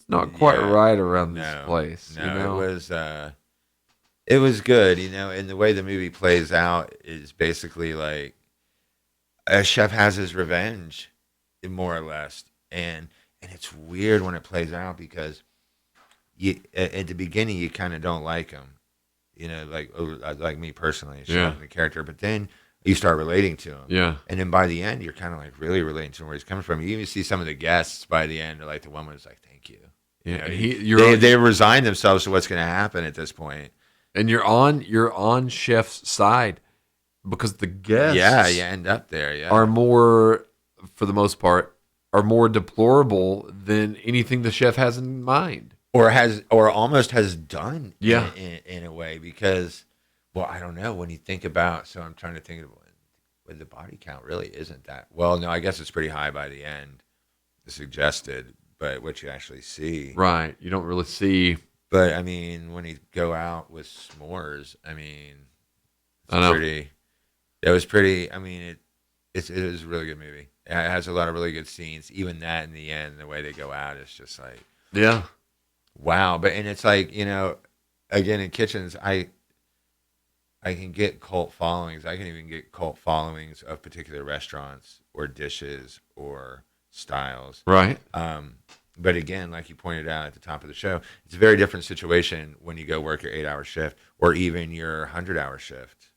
not quite right around this no, place. No, you know? it was good, and the way the movie plays out is basically like a chef has his revenge, more or less, and it's weird when it plays out because you at the beginning you kind of don't like him, like me personally, Yeah. the character, but then you start relating to him, Yeah. and then by the end you're kind of like really relating to him where he's coming from. You even see some of the guests by the end, like the woman was like, "Thank you." Yeah. They resign themselves to what's going to happen at this point. And you're on Chef's side because the guests You end up there. Yeah, are more, for the most part, are more deplorable than anything the chef has in mind. or almost has done. Yeah. in a way because, well, I don't know when you think about. So I'm trying to think of when the body count really isn't that. Well, no, I guess it's pretty high by the end, suggested, but what you actually see, Right. You don't really see. But I mean, when you go out with s'mores, I mean, I know. It was pretty. I mean, it is a really good movie. It has a lot of really good scenes. Even that in the end, the way they go out, it's just like, Yeah. wow. And it's like, again, in kitchens, I can get cult followings. I can even get cult followings of particular restaurants or dishes or styles. Right. But again, like you pointed out at the top of the show, it's a very different situation when you go work your 8-hour shift or even your 100-hour shift.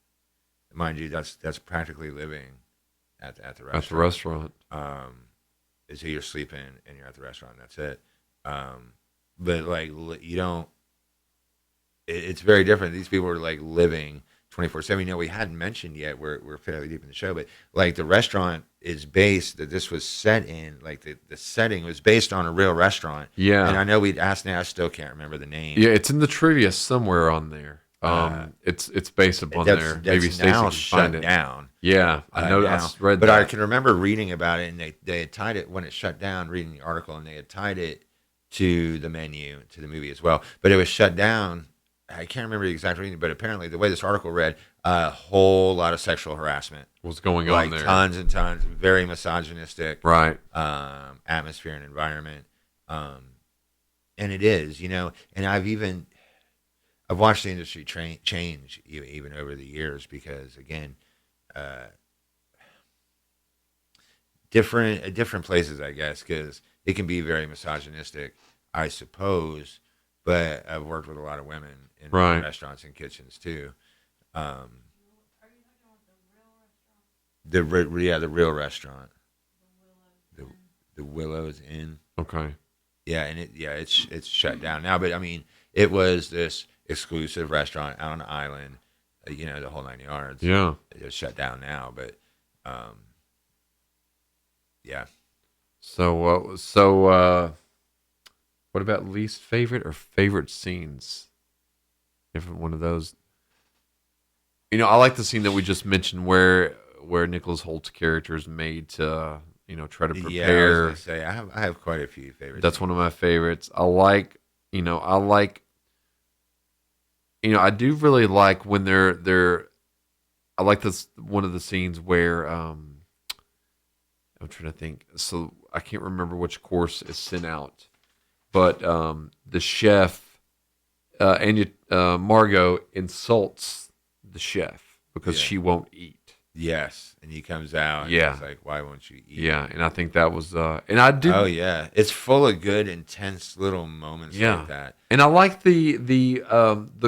Mind you, that's practically living at the restaurant. At the restaurant. So you're sleeping and you're at the restaurant. That's it. But like you don't. It's very different. These people are like living 24/7. We hadn't mentioned yet. We're fairly deep in the show, but like the restaurant is based that this was set in. Like the setting was based on a real restaurant. Yeah. And I know we'd asked. Now I still can't remember the name. Yeah, it's in the trivia somewhere on there. It's based upon there. Maybe that's Stacey now can shut find it. down. Yeah, I know. Now. I read but that. I can remember reading about it, and they had tied it when it shut down. Reading the article, and they had tied it to the menu to the movie as well. But it was shut down. I can't remember the exact reason, but apparently the way this article read, a whole lot of sexual harassment What's going like on there? tons and tons, very misogynistic, Right. atmosphere and environment, and it is, and I've watched the industry change even over the years because again, different places, I guess, because it can be very misogynistic, I suppose. But I've worked with a lot of women in Right. restaurants and kitchens too. The real restaurant. the Willows Inn. Okay. Yeah, and it's shut down now. But I mean, it was this exclusive restaurant out on the island, the whole 9 yards. Yeah. It's shut down now, but yeah. So what about least favorite or favorite scenes? Different one of those. I like the scene that we just mentioned where Nicholas Holt's character is made to try to prepare. Yeah, I was gonna say I have quite a few favorites. That's one of my favorites. I do really like when they're. I like this one of the scenes where I'm trying to think. So I can't remember which course is sent out, but the chef Margot insults the chef because she won't eat. Yes, and he comes out. And he's like, "Why won't you eat?" Yeah, and I think that was, and I do. Oh yeah, it's full of good, intense little moments like that. And I like the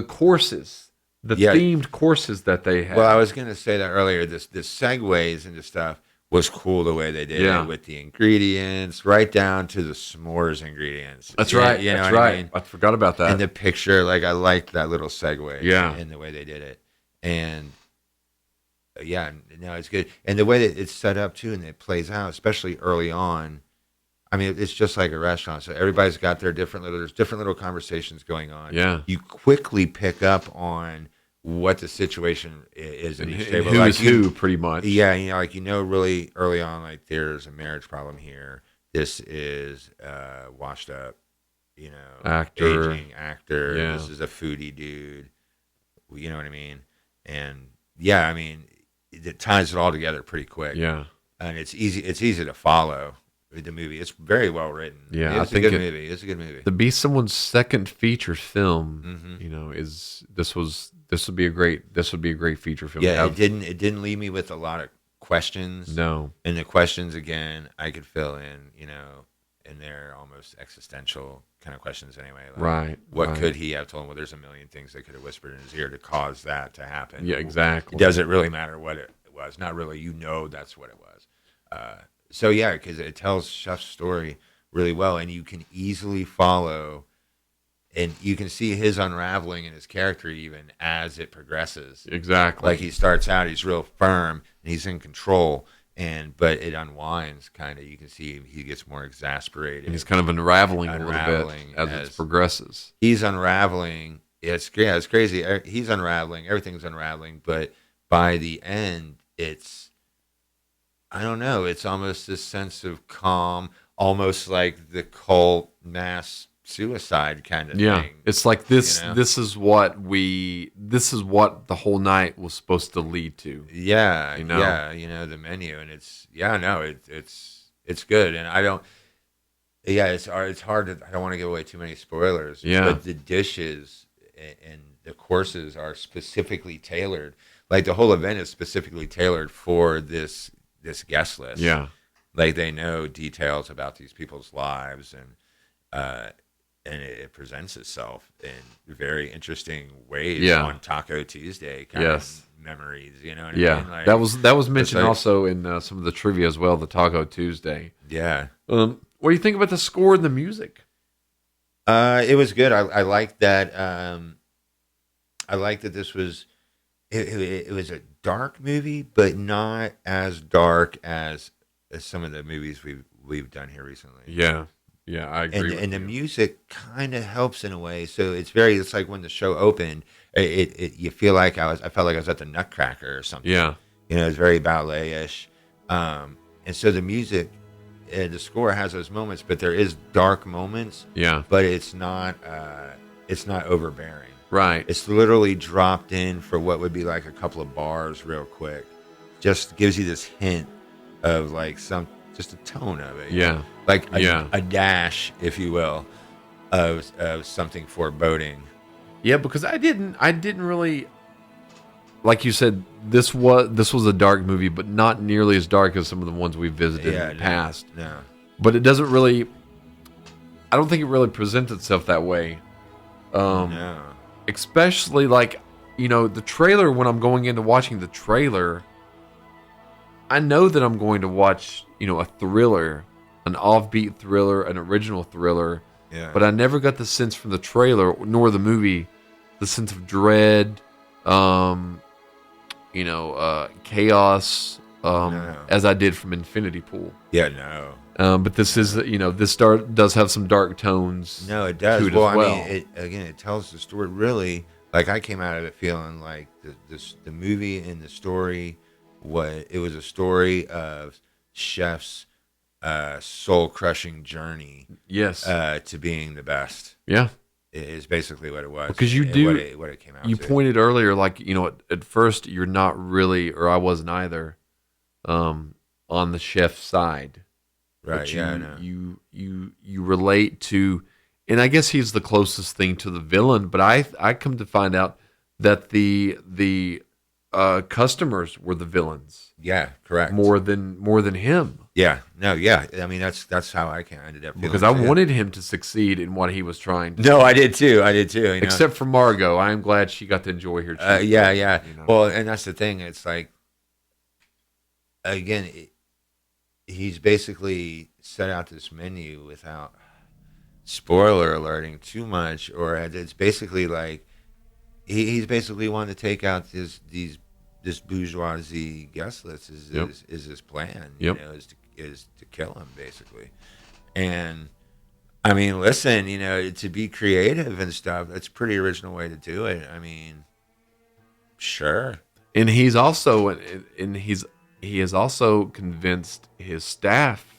courses, the themed courses that they have. Well, I was gonna say that earlier. This segues into stuff was cool the way they did it with the ingredients, right down to the s'mores ingredients. That's right. That's right. I mean? I forgot about that. And the picture, like I liked that little segue. Yeah. In the way they did it, and. Yeah, no, it's good, and the way that it's set up too, and it plays out, especially early on. I mean, it's just like a restaurant, so everybody's got their there's different little conversations going on. Yeah, you quickly pick up on what the situation is in each table. Who is who, pretty much. Yeah, really early on, like there's a marriage problem here. This is washed up, aging actor. Yeah. This is a foodie dude. You know what I mean? And yeah, I mean. It ties it all together pretty quick. Yeah, and it's easy. It's easy to follow the movie. It's very well written. Yeah, it's a good movie. It's a good movie. To be someone's second feature film, this would be a great feature film. Yeah, it didn't leave me with a lot of questions. No, and the questions again, I could fill in. And they're almost existential kind of questions anyway. Like, right. What could he have told him? Well, there's a million things they could have whispered in his ear to cause that to happen. Yeah, exactly. It doesn't really matter what it was. Not really. That's what it was. So, yeah, because it tells Chef's story really well, and you can easily follow, and you can see his unraveling in his character even as it progresses. Exactly. Like he starts out, he's real firm, and he's in control. But it unwinds kind of. You can see he gets more exasperated. And he's kind of unraveling a little bit as it progresses. He's unraveling. It's crazy. He's unraveling. Everything's unraveling. But by the end, I don't know. It's almost this sense of calm, almost like the cult mass suicide kind of thing. It's like this. This is what the whole night was supposed to lead to. Yeah, the menu, and it's good, and I don't. Yeah, it's hard to. I don't want to give away too many spoilers. Yeah, but the dishes and the courses are specifically tailored. Like the whole event is specifically tailored for this guest list. Yeah, like they know details about these people's lives and it presents itself in very interesting ways on Taco Tuesday kind of memories, you know what I mean? Like, that was mentioned also in some of the trivia as well, the Taco Tuesday. Yeah. What do you think about the score and the music? It was good. I liked that. I liked that this was it was a dark movie, but not as dark as some of the movies we've done here recently. Yeah. Yeah, I agree. And the music kind of helps in a way. So it's like when the show opened, you feel like I felt like I was at the Nutcracker or something. Yeah. It's very ballet-ish. And so the music, the score has those moments, but there is dark moments. Yeah. But it's not overbearing. Right. It's literally dropped in for what would be like a couple of bars real quick. Just gives you this hint of like just a tone of it. Yeah. Like a dash, if you will, of something foreboding. Yeah, because I didn't really, like you said, this was a dark movie, but not nearly as dark as some of the ones we've visited in the past. No. But it doesn't really, I don't think it really presents itself that way. No. Especially like, the trailer, when I'm going into watching the trailer, I know that I'm going to watch, a thriller, an offbeat thriller, an original thriller. Yeah. But I never got the sense from the trailer nor the movie, the sense of dread, chaos, No. as I did from Infinity Pool. Yeah, no. But this is, this does have some dark tones. No, it does. To it Well, as well. I mean, it tells the story really. Like I came out of it feeling like the movie and the story, it was a story of Chef's soul crushing journey Yes. to being the best. Yeah. Is basically what it was. Because you and do. what it came out. You to. pointed earlier, like, at first you're not really, or I wasn't either, on the chef's side. Right. But Yeah. No. you relate to, and I guess he's the closest thing to the villain. But I come to find out that the customers were the villains Yeah. Correct. more than him, Yeah. No. Yeah. I mean, that's how I ended up feeling. because I too. wanted him to succeed in what he was trying to. No, I did too. Except for Margot, I am glad she got to enjoy her. Yeah. Yeah. you know. Well, and that's the thing. It's like, again, he's basically set out this menu without spoiler alerting too much, or it's basically like he's basically wanting to take out this bourgeoisie guest list is Yep. is his plan. Yep. Is to kill him basically, and I mean, listen, to be creative and stuff, that's a pretty original way to do it. I mean, sure. And he has also convinced his staff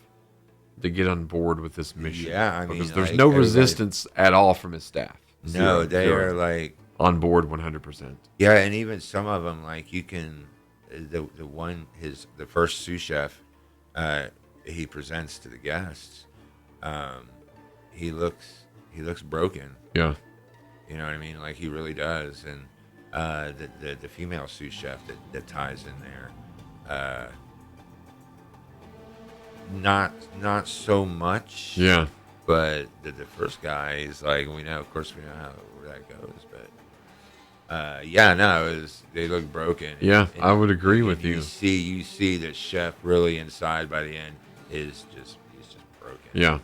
to get on board with this mission. Yeah, I mean, because there's like, no everybody- resistance at all from his staff. No, they Zero. are like, On board 100%. yeah, and even some of them, like you can, the first sous chef, he presents to the guests. He looks broken. Yeah. You know what I mean? Like he really does. And the female sous chef that ties in there, not so much. Yeah. But the first guy is like, we know how where that goes, but they look broken. Yeah, And I would agree and with you. You see that chef really inside by the end he's just broken. Yeah.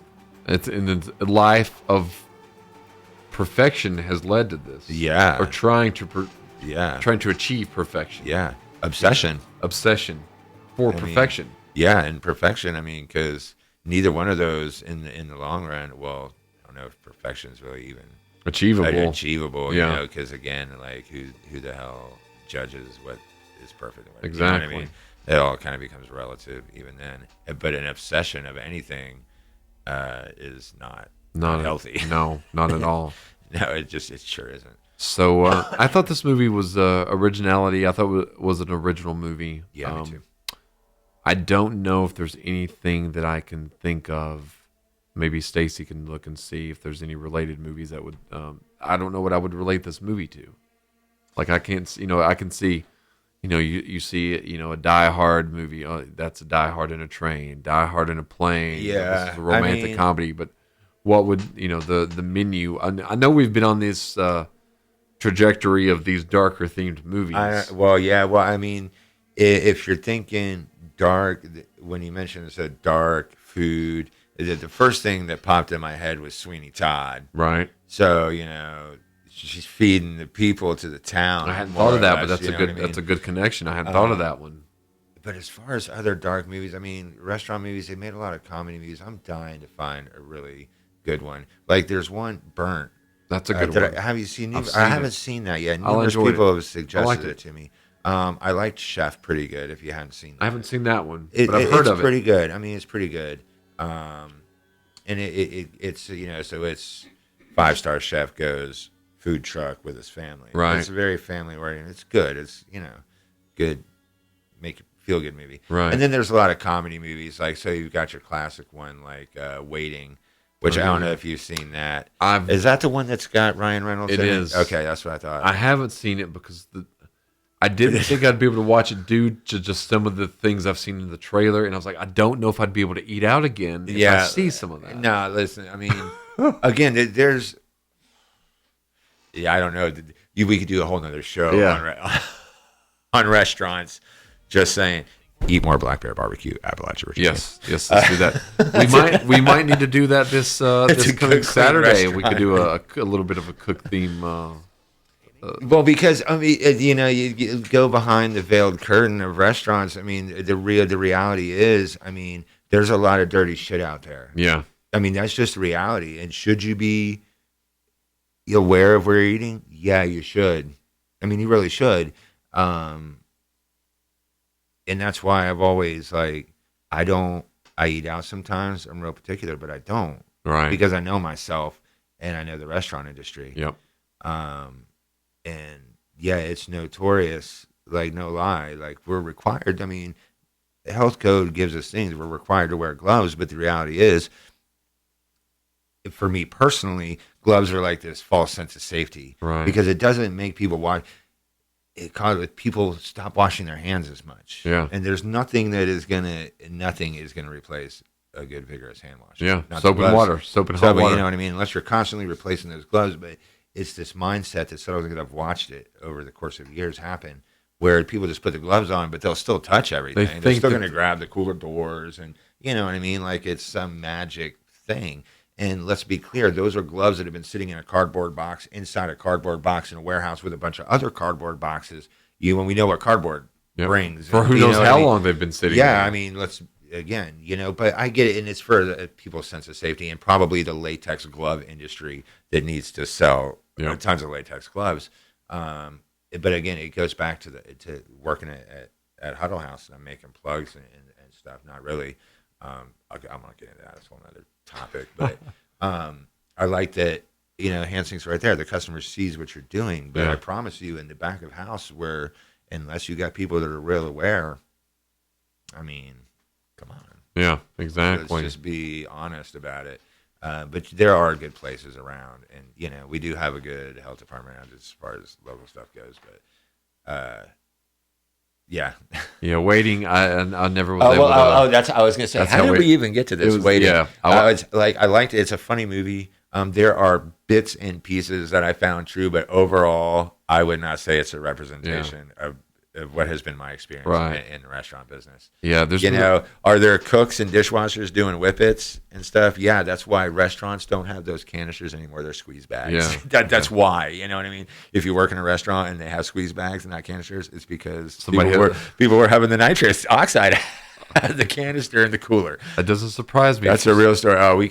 It's the life of perfection has led to this. Yeah. Or trying to achieve perfection. Yeah. Obsession. Obsession for I mean, perfection. Yeah, and perfection. I mean, because neither one of those in the long run. Well, I don't know if perfection is really even Achievable. Yeah. Yeah. Because again, like who the hell judges what is perfect? And what, Exactly. You know what I mean? It all kind of becomes relative even then. But an obsession of anything is not healthy. No, not at all. No, it sure isn't. So I thought this movie was originality. I thought it was an original movie. Yeah, me too. I don't know if there's anything that I can think of. Maybe Stacy can look and see if there's any related movies that would. I don't know what I would relate this movie to. Like I can't, I can see, you see, a Die Hard movie. That's a Die Hard in a train, Die Hard in a plane. Yeah, this is a romantic comedy. But what would the menu? I know we've been on this trajectory of these darker themed movies. I mean, if you're thinking dark, when you mentioned it's a dark food, the first thing that popped in my head was Sweeney Todd. Right. So she's feeding the people to the town. I hadn't thought of that, but that's that's a good connection. I hadn't thought of that one. But as far as other dark movies, I mean, restaurant movies, they made a lot of comedy movies. I'm dying to find a really good one. Like there's one, Burnt. That's a good one. Have you seen it? I've seen I haven't it. seen that yet. I'll Numerous enjoy people it. have suggested it. it to me. I liked Chef pretty good. If you hadn't seen that, I haven't seen that one, but I've heard it's of it. pretty good. I mean, it's pretty good. And it's so it's 5-star chef goes food truck with his family. Right. It's very family oriented. It's good. It's good, make you feel good movie. Right. And then there's a lot of comedy movies. Like so you've got your classic one like Waiting, which I don't know if you've seen that. Is that the one that's got Ryan Reynolds? It in is. Okay, that's what I thought. I haven't seen it because I didn't think I'd be able to watch it due to just some of the things I've seen in the trailer, and I was like, I don't know if I'd be able to eat out again if I see some of that. No, listen, I mean, again, there's, I don't know. We could do a whole nother show on restaurants. Just saying. Eat more Black Bear Barbecue, Appalachia, Virginia. Yes, let's do that. We might need to do that this It's this a coming good, clean Saturday. We could restaurant. do a little bit of a cook theme. Well, because I mean, you go behind the veiled curtain of restaurants. I mean, the reality is, I mean, there's a lot of dirty shit out there. Yeah, I mean, that's just the reality. And should you be aware of where you're eating? Yeah, you should. I mean, you really should. And that's why I've always I eat out sometimes. I'm real particular, but I don't right. because I know myself and I know the restaurant industry. Yep. And yeah, it's notorious. Like, no lie. Like, we're required. I mean, the health code gives us things. We're required to wear gloves, but the reality is, for me personally, gloves are like this false sense of safety, Right. because it doesn't make people wash. It causes people stop washing their hands as much. Yeah. And there's nothing is gonna replace a good vigorous hand wash. Yeah. Not Soap the and gloves. water. Soap and So, hot but water. you know what I mean? Unless you're constantly replacing those gloves, but it's this mindset that settles, because I've watched it over the course of years happen, where people just put the gloves on, but they'll still touch everything. They're think still that- going to grab the cooler doors, and you know what I mean? Like, it's some magic thing. And let's be clear, those are gloves that have been sitting in a cardboard box, inside a cardboard box in a warehouse with a bunch of other cardboard boxes. When we know what cardboard Yep. brings. For and, who you knows know what how I mean? long they've been sitting Yeah, there. I mean, but I get it, and it's for people's sense of safety, and probably the latex glove industry that needs to sell Yeah. tons of latex gloves. But again, it goes back to working at Huddle House, and I'm making plugs and stuff. Not really. I'm not getting into that. That's a whole other topic. But I like that. Hansing's right there. The customer sees what you're doing. But Yeah. I promise you, in the back of house, where unless you got people that are real aware, I mean, come on. Yeah, Let's exactly. just be honest about it. But there are good places around, and we do have a good health department as far as local stuff goes. But yeah. Yeah, waiting. I never was able to. That's. I was gonna say. That's How how did we- we even get to this? it was- Waiting. yeah, I liked it. It's a funny movie. There are bits and pieces that I found true, but overall, I would not say it's a representation of what has been my experience Right. in the restaurant business. Yeah, there's Are there cooks and dishwashers doing whippets and stuff? Yeah, that's why restaurants don't have those canisters anymore. They're squeeze bags. Yeah. That's why. You know what I mean? If you work in a restaurant and they have squeeze bags and not canisters, it's because Somebody people were having the nitrous oxide out of the canister in the cooler. That doesn't surprise me. That's a real story. Oh my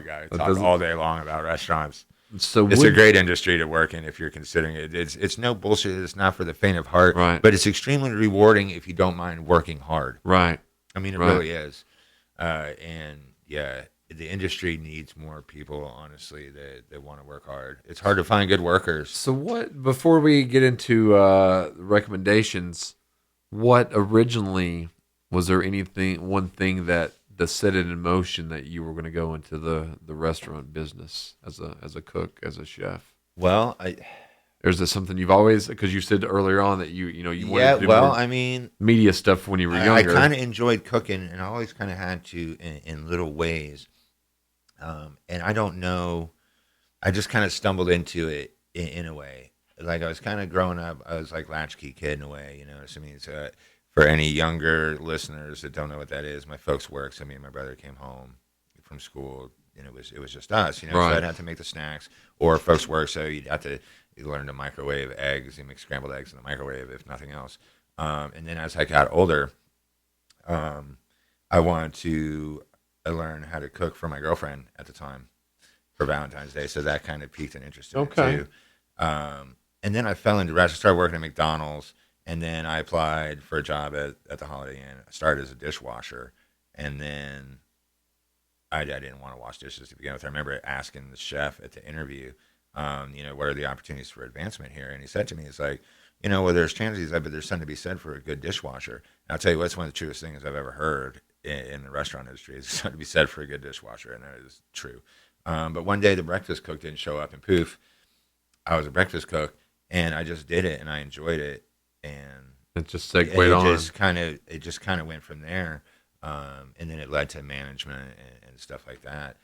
God, talk doesn't- all day long about restaurants. So It's a great industry to work in if you're considering it. It's no bullshit. It's not for the faint of heart. Right. But it's extremely rewarding if you don't mind working hard. right. I mean, it Right. really is. And yeah, the industry needs more people, honestly, that want to work hard. It's hard to find good workers. So what? Before we get into recommendations, what originally was there one thing that set it in motion that you were going to go into the restaurant business as a cook, as a chef? Well, Or is this something you've always, because you said earlier on that you wanted to do more I mean, media stuff when you were I younger? kind of enjoyed cooking, and I always kind of had to in little ways. And I don't know, I just kind of stumbled into it in a way. Like, I was kind of growing up, I was like latchkey kid in a way, So, I mean, for any younger listeners that don't know what that is, my folks worked, so me and my brother came home from school, and it was just us, So Right. I'd have to make the snacks, or folks work, so you'd have to learn to microwave eggs. You make scrambled eggs in the microwave, if nothing else. And then as I got older, I wanted to learn how to cook for my girlfriend at the time for Valentine's Day, so that kind of piqued an interest in Okay. it too. And then I fell into restaurants. I started working at McDonald's, and then I applied for a job at the Holiday Inn. I started as a dishwasher, and then I didn't want to wash dishes to begin with. I remember asking the chef at the interview, what are the opportunities for advancement here? And he said to me, it's like, well, there's chances, but there's something to be said for a good dishwasher. And I'll tell you what's one of the truest things I've ever heard in the restaurant industry is something to be said for a good dishwasher, and that is true. But one day the breakfast cook didn't show up, and poof, I was a breakfast cook, and I just did it, and I enjoyed it, and It just segued on. it just kind of went from there, and then it led to management and stuff like that.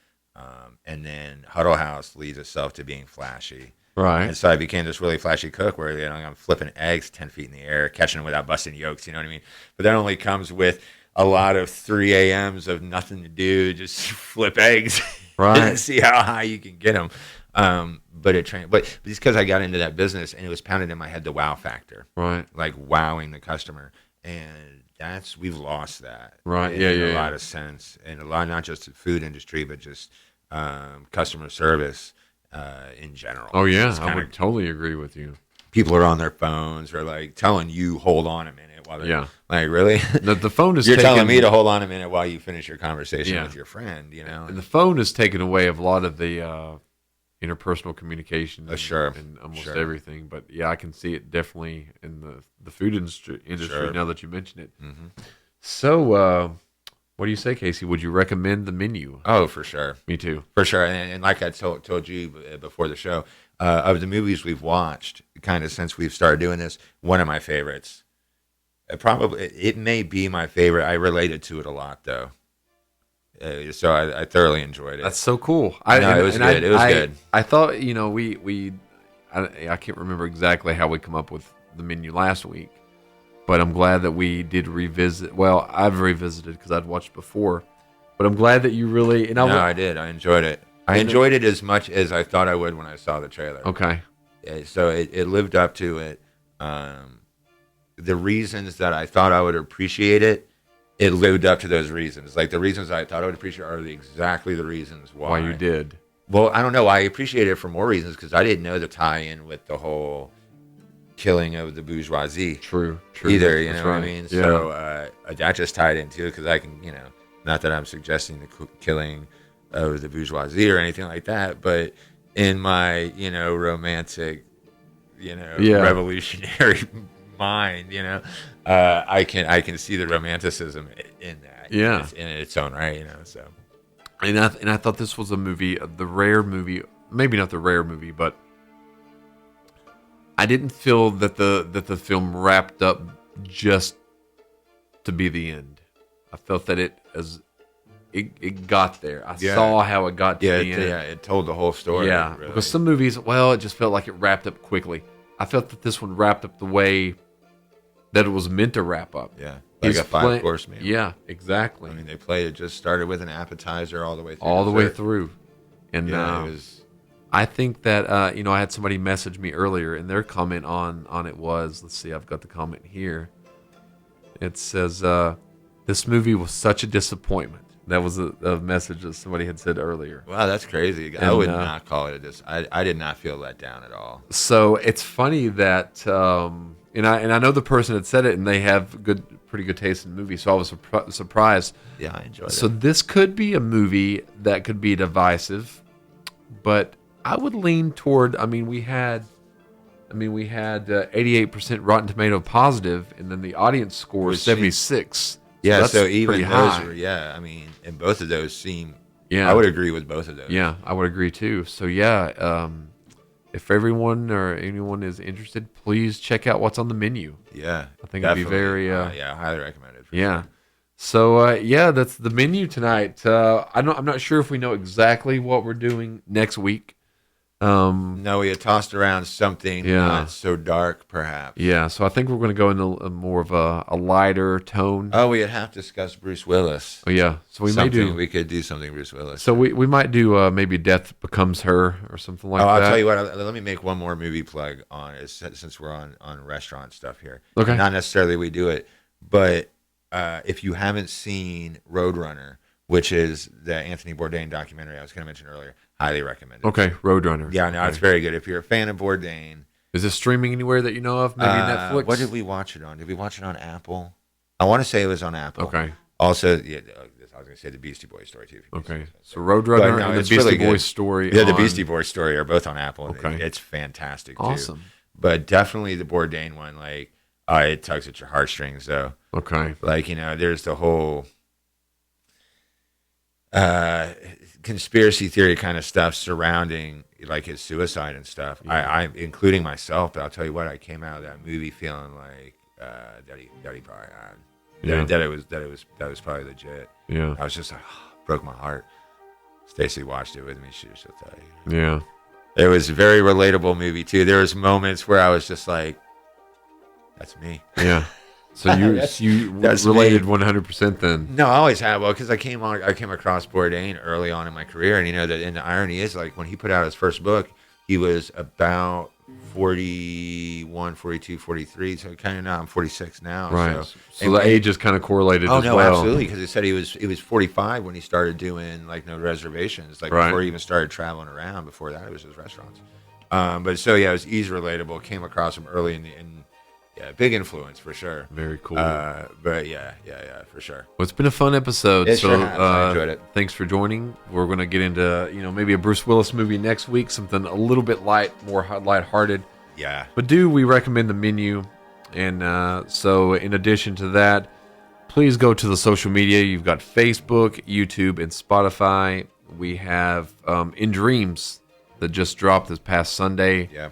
And then Huddle House leads itself to being flashy. Right. And so I became this really flashy cook where I'm flipping eggs 10 feet in the air, catching them without busting yolks. You know what I mean? But that only comes with a lot of 3 a.m.s of nothing to do, just flip eggs Right. and see how high you can get them. But it's because I got into that business and it was pounded in my head the wow factor, Right. like wowing the customer, and we've lost that. Right. In, Yeah. in Yeah. a Yeah. lot of sense, and a lot not just the food industry, but just customer service in general. Oh yeah, It's I kinda- would totally agree with you. people are on their phones or like telling you hold on a minute while they're Yeah. like really. The phone is You're taken, telling me to hold on a minute while you finish your conversation Yeah. with your friend, and the phone has taken away of a lot of the interpersonal communication. Sure. And almost Sure. everything. But yeah, I can see it definitely in the food industry. Sure. Now that you mention it. hmm So, what do you say, Casey? Would you recommend the menu? Oh, for sure. Me too. For sure, and like I told you before the show, of the movies we've watched, kind of since we've started doing this, one of my favorites. It may be my favorite. I related to it a lot though, so I thoroughly enjoyed it. That's so cool. It was good. It was good. I thought, I can't remember exactly how we come up with the menu last week, but I'm glad that we did revisit. Well, I've revisited because I'd watched before, but I'm glad that you really. And I did. I enjoyed it. I enjoyed it as much as I thought I would when I saw the trailer. Okay. Yeah, so it lived up to it. The reasons that I thought I would appreciate it, it lived up to those reasons. Like the reasons I thought I would appreciate are exactly the reasons Why you did. Well, I don't know. I appreciate it for more reasons because I didn't know the tie-in with the whole killing of the bourgeoisie. True. Either, you That's know what I right. mean? Yeah. So that just tied into it because I can, not that I'm suggesting the killing of the bourgeoisie or anything like that, but in my, romantic, revolutionary mind, I can see the romanticism in that. Yeah. In its own right, so. And I thought this was a movie, the rare movie, maybe not the rare movie, but I didn't feel that the film wrapped up just to be the end. I felt that it got there. I saw how it got to the end. Yeah, it told the whole story. Yeah, really. because some movies, it just felt like it wrapped up quickly. I felt that this one wrapped up the way that it was meant to wrap up. Yeah, like a 5-course meal. Yeah, exactly. I mean, it just started with an appetizer all the way through. All the way through. And it was. I think that, I had somebody message me earlier, and their comment on it was, let's see, I've got the comment here. It says, this movie was such a disappointment. That was a message that somebody had said earlier. Wow, that's crazy. I would not call it I did not feel let down at all. So it's funny that, and I know the person had said it, and they have pretty good taste in movies. So I was surprised. Yeah, I enjoyed it. So this could be a movie that could be divisive, but I would lean toward. We had 88% Rotten Tomato positive, and then the audience score is 76. Yeah, that's so even pretty those high. were, and both of those seem. Yeah, I would agree with both of those. Yeah, I would agree too. So yeah, if everyone or anyone is interested, please check out what's on the menu. Yeah, I think it'd be definitely. very. Highly recommended. Yeah. So that's the menu tonight. I'm not sure if we know exactly what we're doing next week. No, we had tossed around something not so dark, perhaps. Yeah, so I think we're going to go into a more of a lighter tone. Oh, we had half discussed Bruce Willis. Oh yeah, so we could do something Bruce Willis. So we might do maybe Death Becomes Her or something like that. I'll tell you what. Let me make one more movie plug on it since we're on restaurant stuff here. Okay. Not necessarily we do it, but if you haven't seen Roadrunner, which is the Anthony Bourdain documentary I was going to mention earlier, highly recommended. Okay, Roadrunner. Yeah, no, okay. It's very good. If you're a fan of Bourdain. Is this streaming anywhere that you know of? Maybe Netflix? What did we watch it on? Did we watch it on Apple? I want to say it was on Apple. Okay. Also, I was going to say the Beastie Boys story, too. Okay. So Roadrunner and the Beastie really Boys story. Yeah, the Beastie Boys story are both on Apple. Okay. It's fantastic, too. Awesome. But definitely the Bourdain one, it tugs at your heartstrings, though. Okay. There's the whole conspiracy theory kind of stuff surrounding his suicide and stuff. Yeah. I including myself, but I'll tell you what, I came out of that movie feeling like that he probably had. Yeah. That was probably legit. Yeah. I was just like, broke my heart. Stacy watched it with me. She'll tell you. Yeah. It was a very relatable movie too. There was moments where I was just like, "That's me." Yeah. So That's related me. 100% then. No, I always have. Well, because I came across Bourdain early on in my career, and and the irony is, like, when he put out his first book, he was about 41, 42, 43. So kind of now I'm 46 now. Right. So, So the age is kind of correlated oh as no, well. absolutely, because he said he was 45 when he started doing like no reservations, like Right. before he even started traveling around. Before that, it was his restaurants. But so yeah, it was easy relatable. Came across him early in yeah, big influence for sure. Very cool. But yeah, for sure. Well, it's been a fun episode. It so sure has. I enjoyed it. Thanks for joining. We're going to get into, maybe a Bruce Willis movie next week, something a little bit more lighthearted. Yeah. But we recommend the menu. And so in addition to that, please go to the social media. You've got Facebook, YouTube, and Spotify. We have In Dreams that just dropped this past Sunday. Yeah.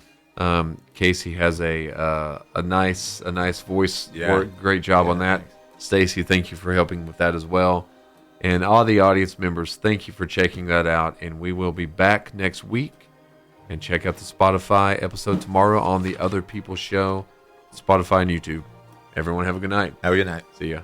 Casey has a nice voice. Yeah. Great job Yeah, on that. thanks. Stacy, thank you for helping with that as well. And all the audience members, thank you for checking that out. And we will be back next week. And check out the Spotify episode tomorrow on the Other People Show, Spotify and YouTube. Everyone have a good night. Have a good night. See ya.